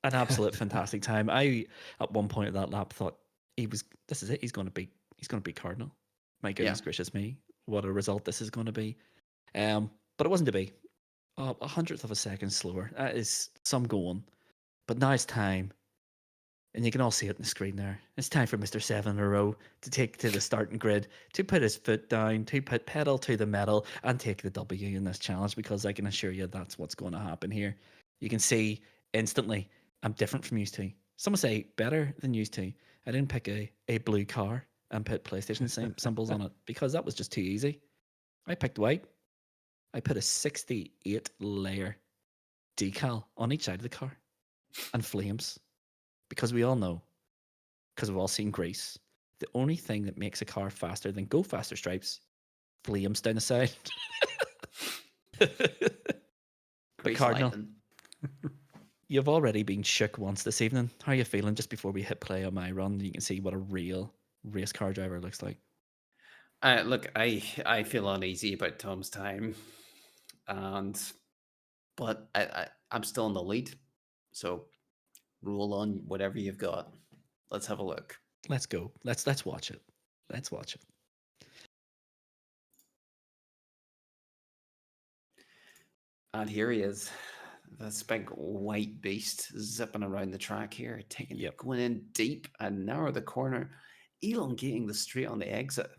an absolute fantastic time. I at one point of that lap thought this is it. He's going to beat Cardinal. My goodness gracious me, what a result this is going to be. But it wasn't to be. 100th of a second slower. That is some going. But now it's time. And you can all see it on the screen there. It's time for Mr. 7 in a row to take to the starting grid, to put his foot down, to put pedal to the metal, and take the W in this challenge, because I can assure you that's what's going to happen here. You can see instantly I'm different from used to. Some will say better than used to. I didn't pick a blue car and put PlayStation symbols on it because that was just too easy. I picked white. I put a 68 layer decal on each side of the car and flames. Because we all know, because we've all seen Grease, the only thing that makes a car faster than go faster stripes, flames down the side. But Grease Cardinal, lightning. you've already been shook once this evening. How are you feeling just before we hit play on my run? You can see what a real race car driver looks like. Look, I feel uneasy about Tom's time, but I'm still in the lead, so roll on whatever you've got. Let's have a look. Let's go. Let's watch it. Let's watch it. And here he is, this big white beast zipping around the track here, going in deep and narrow the corner, elongating the straight on the exit.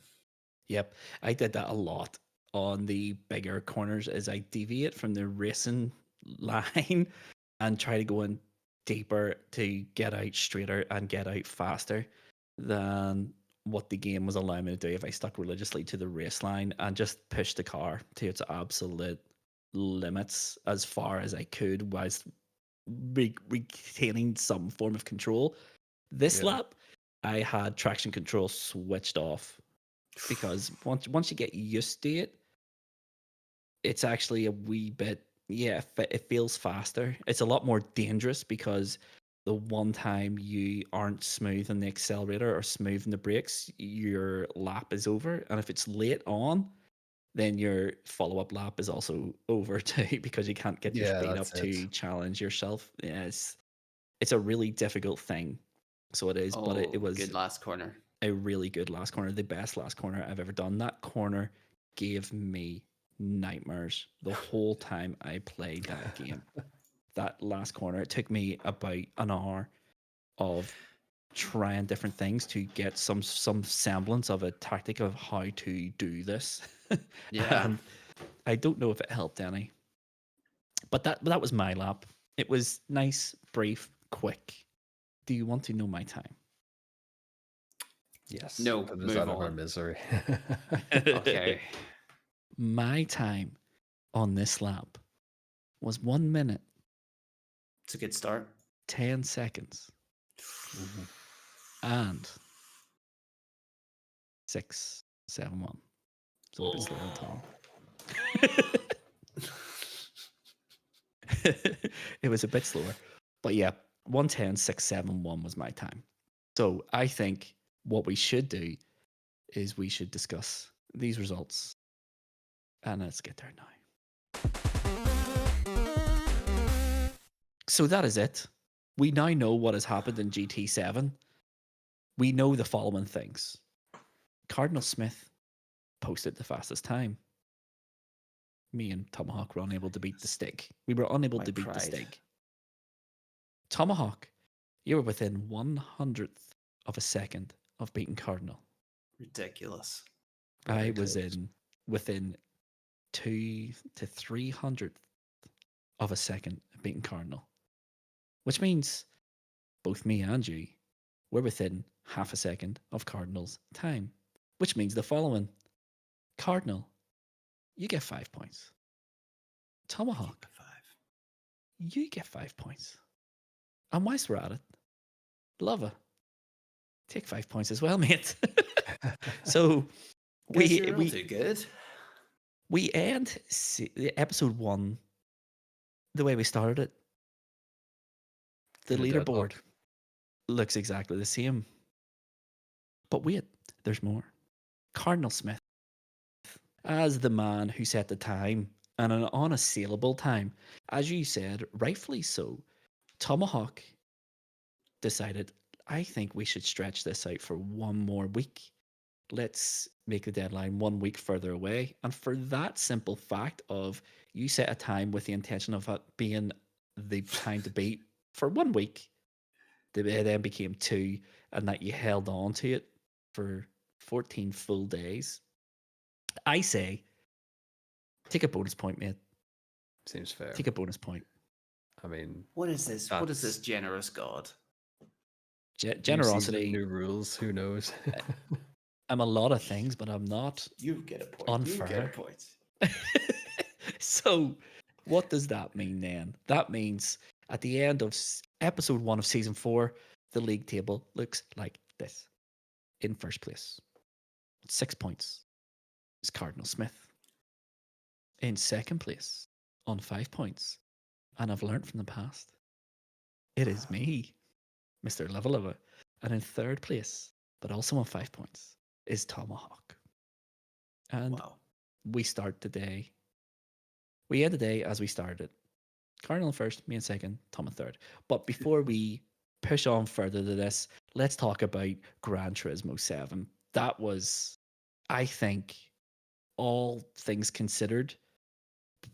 Yep, I did that a lot on the bigger corners as I deviate from the racing line and try to go in deeper to get out straighter and get out faster than what the game was allowing me to do if I stuck religiously to the race line and just pushed the car to its absolute limits as far as I could whilst retaining some form of control. This lap, I had traction control switched off because once you get used to it, it's actually a wee bit, it feels faster. It's a lot more dangerous because the one time you aren't smooth on the accelerator or smooth in the brakes, your lap is over. And if it's late on, then your follow-up lap is also over too because you can't get your speed up to challenge yourself. Yes, it's a really difficult thing. So it is, but it was good last corner. A really good last corner, the best last corner I've ever done. That corner gave me nightmares the whole time I played that game. That last corner, it took me about an hour of trying different things to get some semblance of a tactic of how to do this. Yeah. And I don't know if it helped any. But that was my lap. It was nice, brief, quick. Do you want to know my time? Yes. No, Put us move out of our on. misery. Okay. My time on this lap was 1 minute, It's a good start. 10 seconds, and 671. So a bit slower than Tom. It was a bit slower. But yeah, 1:10.671 was my time. So I think what we should do is we should discuss these results. And let's get there now. So that is it. We now know what has happened in GT7. We know the following things. Cardinal Smith posted the fastest time. Me and Tomahawk were unable to beat the stick. We were unable to beat the stick. Tomahawk, you were within 100th of a second of beating Cardinal. Ridiculous. I was within 2 to 300th of a second of beating Cardinal, which means both me and you were within half a second of Cardinal's time, which means the following: Cardinal, you get 5 points. Tomahawk, 5. you get 5 points. And whilst we're at it, Luvva, take 5 points as well, mate. So Guys, we you're all we too good. we end episode 1 the way we started it. The In a leaderboard deadlock. looks exactly the same. But wait, there's more. Cardinal Smith, as the man who set the time, and an unassailable time, as you said, rightfully so, Tomahawk decided, I think we should stretch this out for one more week. Let's make the deadline 1 week further away. And for that simple fact of you set a time with the intention of it being the time to beat for 1 week, it then became 2, and that you held on to it for 14 full days. I say, take a bonus point, mate. Seems fair. Take a bonus point. I mean, What is this? What is this that's generous God? new season, Generosity. new rules. Who knows? I'm a lot of things, but I'm not You get a point. You get a unfair. point. So, what does that mean then? That means at the end of episode 1 of season 4, the league table looks like this. In first place, 6 points, is Cardinal Smith. In second place, on 5 points, and I've learned from the past, it is me, Mr. Luvva Luvva. And in third place, but also on 5 points, is Tomahawk. And Wow. we start the day. We end the day as we started. Cardinal first, me in second, Tom in third. But before we push on further to this, let's talk about Gran Turismo 7. That was, I think, all things considered,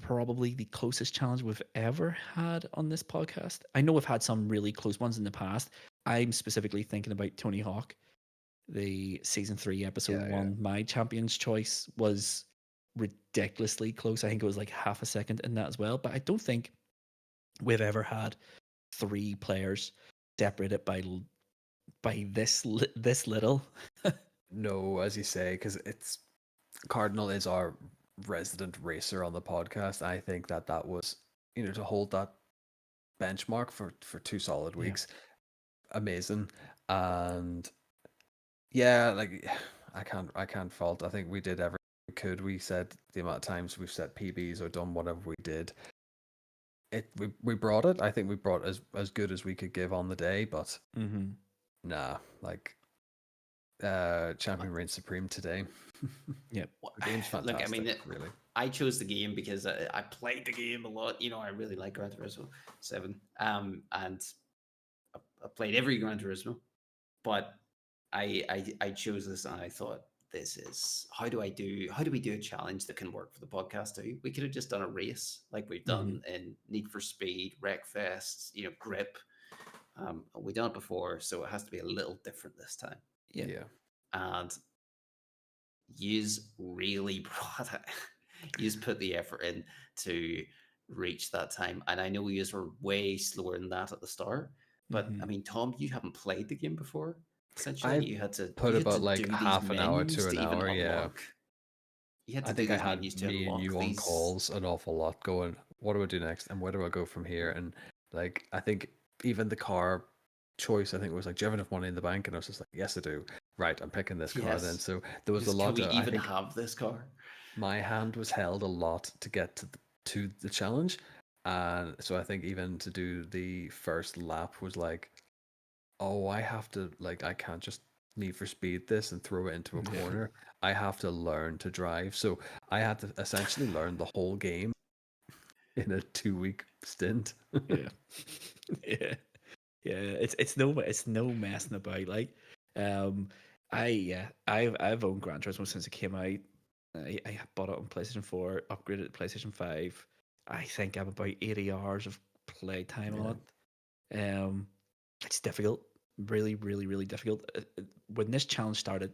probably the closest challenge we've ever had on this podcast. I know we've had some really close ones in the past. I'm specifically thinking about Tony Hawk. The season 3, episode 1, my champion's choice was ridiculously close. I think it was like half a second in that as well. But I don't think we've ever had 3 players separated by this little. No, as you say, because it's Cardinal is our resident racer on the podcast. I think that was, to hold that benchmark for 2 solid Yeah. weeks, amazing. And yeah, like I can't fault. I think we did everything we could. We said the amount of times we've set PBs or done whatever we did. We brought it. I think we brought as good as we could give on the day, but nah, like champion reigns supreme today. Yep. The game's fantastic. Look, I mean, really. I chose the game because I played the game a lot. I really like Gran Turismo 7. And I played every Gran Turismo, but I chose this and I thought, this is how do we do a challenge that can work for the podcast too? We could have just done a race like we've done in Need for Speed, Wreckfest, Grip. We've done it before, so it has to be a little different this time. Yeah. And yous really brought it. Yous put the effort in to reach that time. And I know yous were way slower than that at the start. But I mean, Tom, you haven't played the game before. Essentially, I you had to put about like do half these an hour menus to an even hour. Yeah, unlock. You had to I do think I these had menus to me and unlock you on these. calls an awful lot. Going, what do I do next, and where do I go from here? And like, I think even the car choice, I think was like, do you have enough money in the bank? And I was just like, yes, I do. Right, I'm picking this car then. So there was a lot. Can we I even think have this car? my hand was held a lot to get to the challenge, and so I think even to do the first lap was like, oh, I have to, like, I can't just Need for Speed this and throw it into a corner. I have to learn to drive. So I had to essentially learn the whole game in a 2-week stint. Yeah. Yeah. It's no messing about. Like, I've owned Gran Turismo since it came out. I bought it on PlayStation 4, upgraded to PlayStation 5. I think I'm about 80 hours of play time on it. It's difficult, really, really, really difficult. When this challenge started,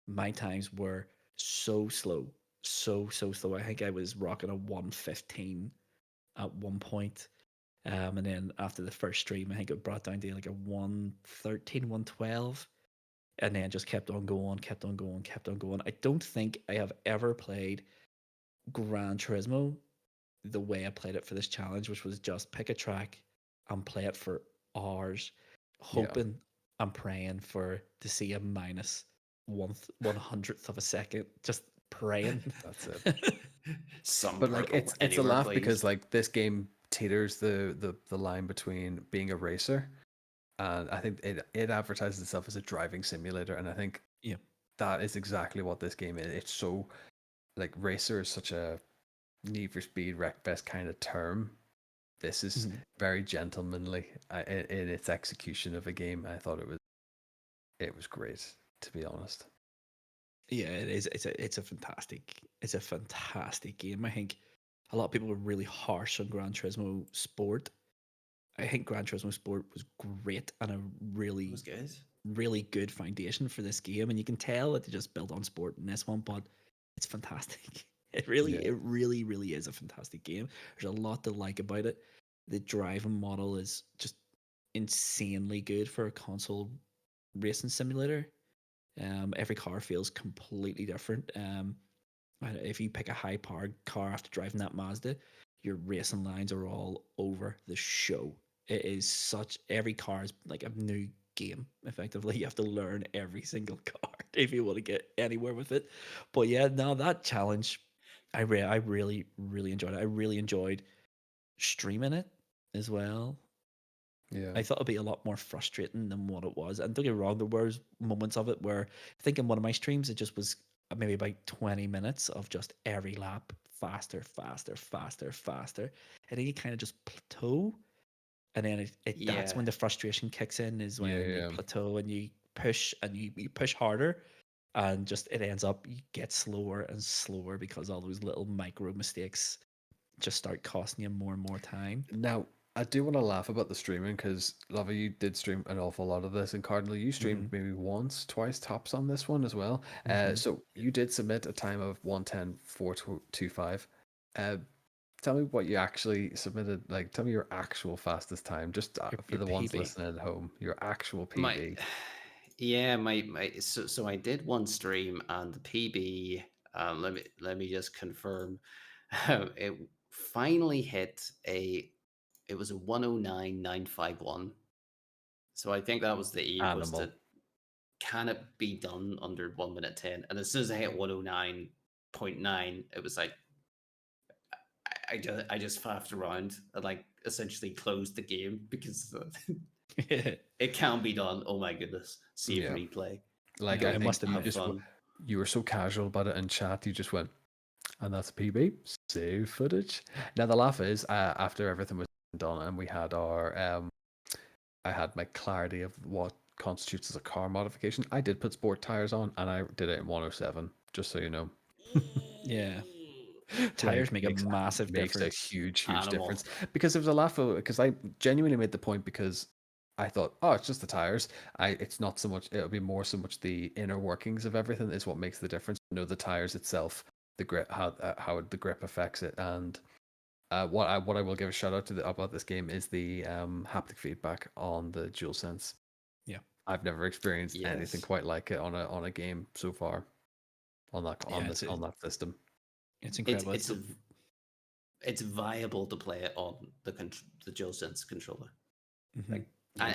my times were so slow, so slow. I think I was rocking a 115 at one point. And then after the first stream, I think it brought down to like a 113, 112. and then just kept on going, kept on going, kept on going. I don't think I have ever played Gran Turismo the way I played it for this challenge, which was just pick a track and play it for hours, Yeah, hoping and praying for to see a minus 1/100th of a second. Just praying. that's it. Some But like purple it's a anywhere, laugh because please. like this game teeters the line between being a racer, and I think it advertises itself as a driving simulator, and I think Yeah. that is exactly what this game is. It's so like racer is such a Need for Speed Wreck Fest kind of term. This is Mhm. very gentlemanly in its execution of a game. I thought it was great, to be honest. Yeah, it is. It's a fantastic game. I think a lot of people were really harsh on Gran Turismo Sport. I think Gran Turismo Sport was great and a It was really, good. really good foundation for this game. And you can tell that they just built on sport in this one, but it's fantastic. Yeah, It really, really is a fantastic game. There's a lot to like about it. The driving model is just insanely good for a console racing simulator. Every car feels completely different. And if you pick a high powered car after driving that Mazda, your racing lines are all over the show. It is such every car is like a new game. Effectively, you have to learn every single car if you want to get anywhere with it. But yeah, no, that challenge, I really really enjoyed it. I really enjoyed streaming it as well. yeah. I thought it'd be a lot more frustrating than what it was. And don't get me wrong, there were moments of it where I think in one of my streams it just was maybe about 20 minutes of just every lap faster, faster, faster, faster. And then you kind of just plateau. And then that's Yeah. when the frustration kicks in, is Yeah, when you yeah. plateau and you push and you push harder, and just it ends up you get slower and slower because all those little micro mistakes just start costing you more and more time. Now, I do want to laugh about the streaming because Lava, you did stream an awful lot of this, and Cardinal, you streamed Hmm. maybe once, twice tops on this one as well. Hmm. So you did submit a time of 1:10.425. Uh, tell me what you actually submitted. Like, tell me your actual fastest time, just for Your the ones PB. listening at home. Your actual My PB. yeah, my so I did one stream and the PB. Let me just confirm. It finally hit a. It was a 109,951. So I think that was the aim, was to, Animal. can it be done under 1 minute 10? And as soon as I hit 109.9, it was like I just faffed around and like essentially closed the game because it can be done. Oh my goodness. Save Yeah. replay. Like, No, I I think must you Have admit. just fun. you were so casual about it in chat. You just went, and that's a PB. Save footage. Now the laugh is, after everything was done and we had our I had my clarity of what constitutes as a car modification. I did put sport tires on, and I did it in 107. Just so you know, Yeah, like tires make a massive makes a difference. huge difference. Animal. Because there was a laugh because I genuinely made the point because I thought, oh, it's just the tires. It's not so much. It'll be more so much the inner workings of everything is what makes the difference. No, the tires itself, the grip, how the grip affects it, and what I will give a shout out to about this game is the haptic feedback on the DualSense. Yeah, I've never experienced anything Yes. quite like it on a game so far on yeah, on that system. it's It's incredible. it's a it's viable to play it on the DualSense controller. Mhm. Like,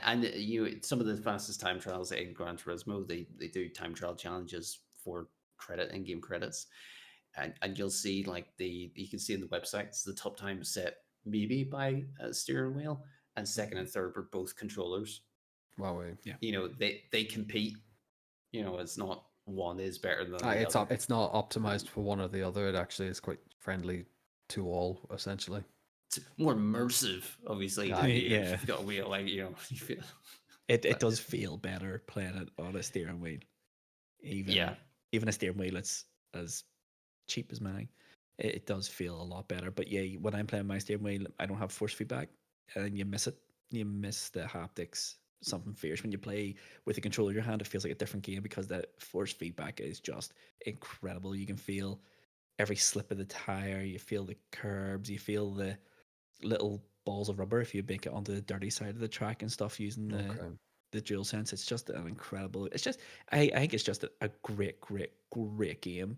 and you, some of the fastest time trials in Gran Turismo, they do time trial challenges for credit, in-game credits, and you'll see like you can see in the websites the top time set maybe by a steering wheel, and second and third were both controllers. Wow, Yeah, They compete. It's not one is better than the it's other. it's not optimized for one or the other. It actually is quite friendly to all, essentially. It's more immersive, obviously, than Aye, if yeah. you've got a wheel. Like, you feel, It but does feel better playing it on a steering wheel, yeah, even even a steering wheel that's as cheap as mine. It does feel a lot better. But yeah, when I'm playing my steering wheel, I don't have force feedback, and you miss it. You miss the haptics. Something fierce when you play with the controller in your hand. It feels like a different game because the force feedback is just incredible. You can feel every slip of the tire. You feel the curbs. You feel the little balls of rubber if you make it onto the dirty side of the track and stuff using okay. the DualSense. It's just an incredible. It's just I think it's just a great game.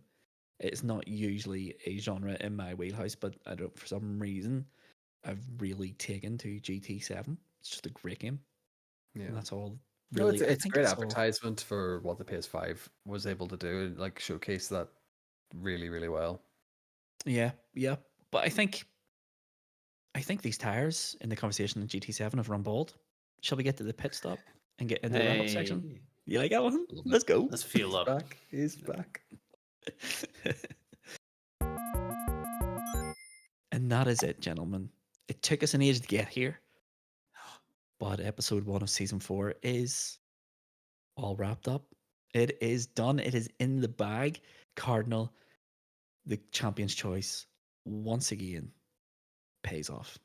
It's not usually a genre in my wheelhouse, but I don't, for some reason, I've really taken to GT7. It's just a great game, Yeah. and that's all. No, Really, I it's think great it's all. advertisement for what the PS5 was able to do, and like showcase that really, really well. Yeah, yeah, but I think these tires in the conversation in GT7 have run bald. Shall we get to the pit stop and get into the wrap up section? Hey, You like that one? Love it. Let's go. let's fuel up. Back, he's back. And that is it, gentlemen. It took us an age to get here, but episode 1 of season 4 is all wrapped up. It is done. It is in the bag. Cardinal, the champion's choice, once again, pays off.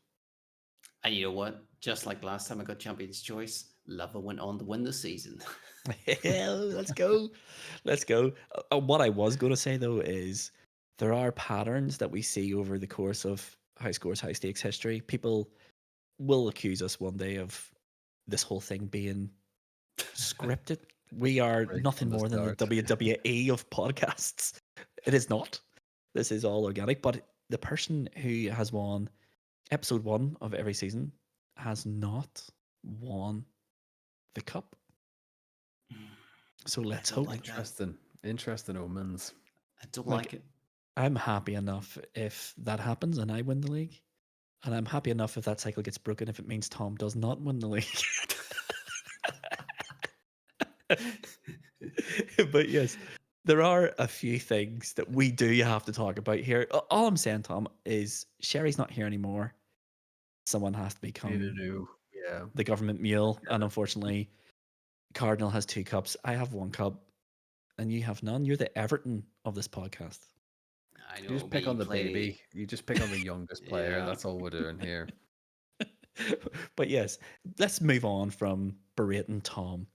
And you know what? Just like last time I got Champion's Choice, Luvva went on to win the season. Let's go. Let's go. What I was going to say, though, is there are patterns that we see over the course of high scores, high stakes history. People will accuse us one day of this whole thing being scripted. We are Right nothing from the more than the start. WWE of podcasts. It is not. This is all organic. But the person who has won episode 1 of every season has not won the cup. So let's don't hope. like that. Interesting omens. I don't Like, like it. I'm happy enough if that happens and I win the league. And I'm happy enough if that cycle gets broken if it means Tom does not win the league. But yes, there are a few things that we do have to talk about here. All I'm saying, Tom, is Sherry's not here anymore. Someone has to become Yeah. the government mule. And unfortunately, Cardinal has 2 cups. I have 1 cup. And you have none. You're the Everton of this podcast. I know. You just pick on the play... baby. You just pick on the youngest player. Yeah. That's all we're doing here. But yes, let's move on from berating Tom.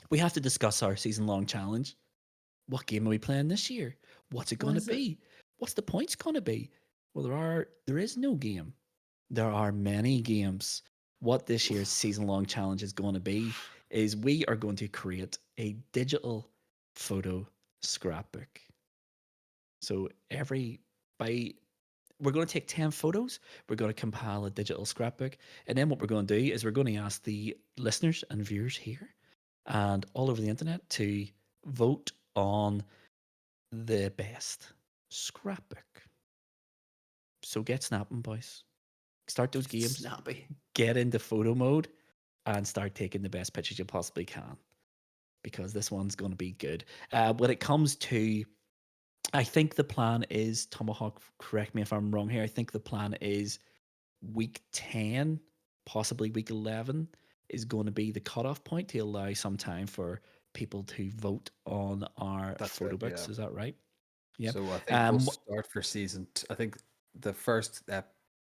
We have to discuss our season-long challenge. What game are we playing this year? What's it going to be? What's the points going to be? Well, there is no game. There are many games. What this year's season-long challenge is going to be is we are going to create a digital photo scrapbook. So we're going to take 10 photos, we're going to compile a digital scrapbook, and then what we're going to do is we're going to ask the listeners and viewers here and all over the internet to vote on the best scrapbook. So get snapping, boys. Start those games. Snappy. Get into photo mode and start taking the best pictures you possibly can, because this one's going to be good. When it comes to, I think the plan is, Tomahawk, correct me if I'm wrong here, I think the plan is week 10, possibly week 11, is going to be the cutoff point to allow some time for people to vote on our photo books. Yeah. Is that right? Yeah. So I think we'll start for season. I think the first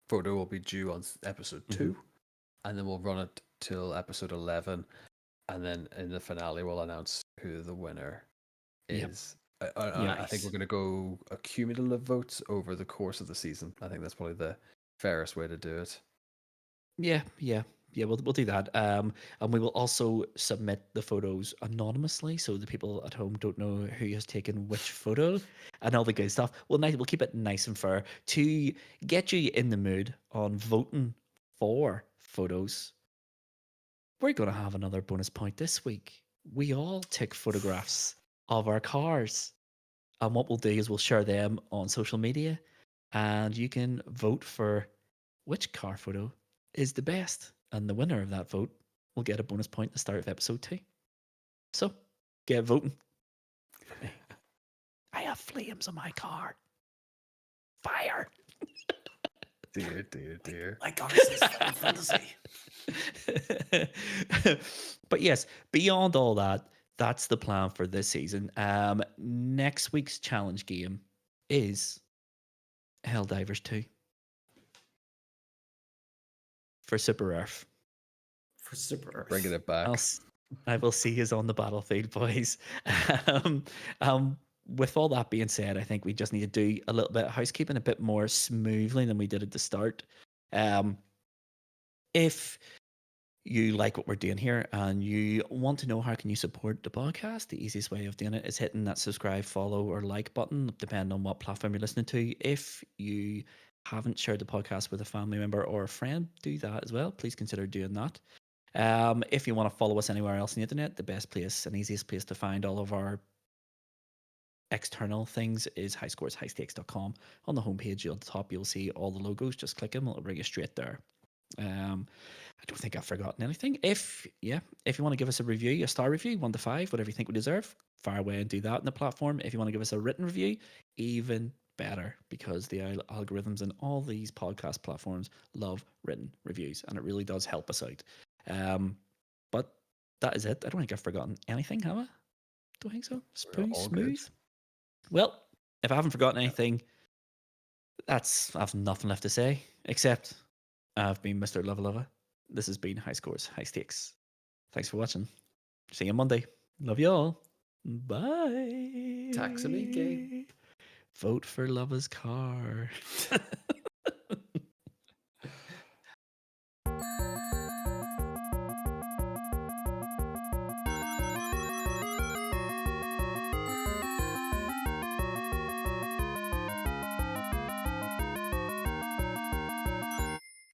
photo will be due on episode 2, and then we'll run it till episode 11, and then in the finale we'll announce who the winner is. I think we're going to go cumulative votes over the course of the season. I think that's probably the fairest way to do it. Yeah. We'll do that. And we will also submit the photos anonymously, so the people at home don't know who has taken which photo and all the good stuff. We'll keep it nice and fair to get you in the mood on voting for photos. We're going to have another bonus point this week. We all took photographs of our cars. And what we'll do is we'll share them on social media, and you can vote for which car photo is the best. And the winner of that vote will get a bonus point at the start of episode 2. So get voting for me. I have flames on my car. Fire. Dear. My car says Final Fantasy. But yes, beyond all that, that's the plan for this season. Next week's challenge game is Helldivers 2 for Super Earth. For Super Earth. Bringing it back. I will see you on the battlefield, boys. With all that being said, I think we just need to do a little bit of housekeeping a bit more smoothly than we did at the start. If you like what we're doing here and you want to know how can you support the podcast, the easiest way of doing it is hitting that subscribe, follow, or like button, depending on what platform you're listening to. If you haven't shared the podcast with a family member or a friend, do that as well. Please consider doing that. If you want to follow us anywhere else on the internet, the best place and easiest place to find all of our external things is highscoreshighstakes.com. On the homepage at the top, you'll see all the logos. Just click them, it'll bring you straight there. I don't think I've forgotten anything. If you want to give us a review, a star review, 1 to 5, whatever you think we deserve, fire away and do that in the platform. If you want to give us a written review, even better, because the algorithms and all these podcast platforms love written reviews, and it really does help us out. But that is it. I don't think I've forgotten anything, have I? Don't think so. We're all good. Smooth. Well, if I haven't forgotten anything, I have nothing left to say, except I've been Mr. Luvva Luvva. This has been High Scores, High Stakes. Thanks for watching. See you Monday. Love you all. Bye. Tack så mycket. Vote for Luvva's car.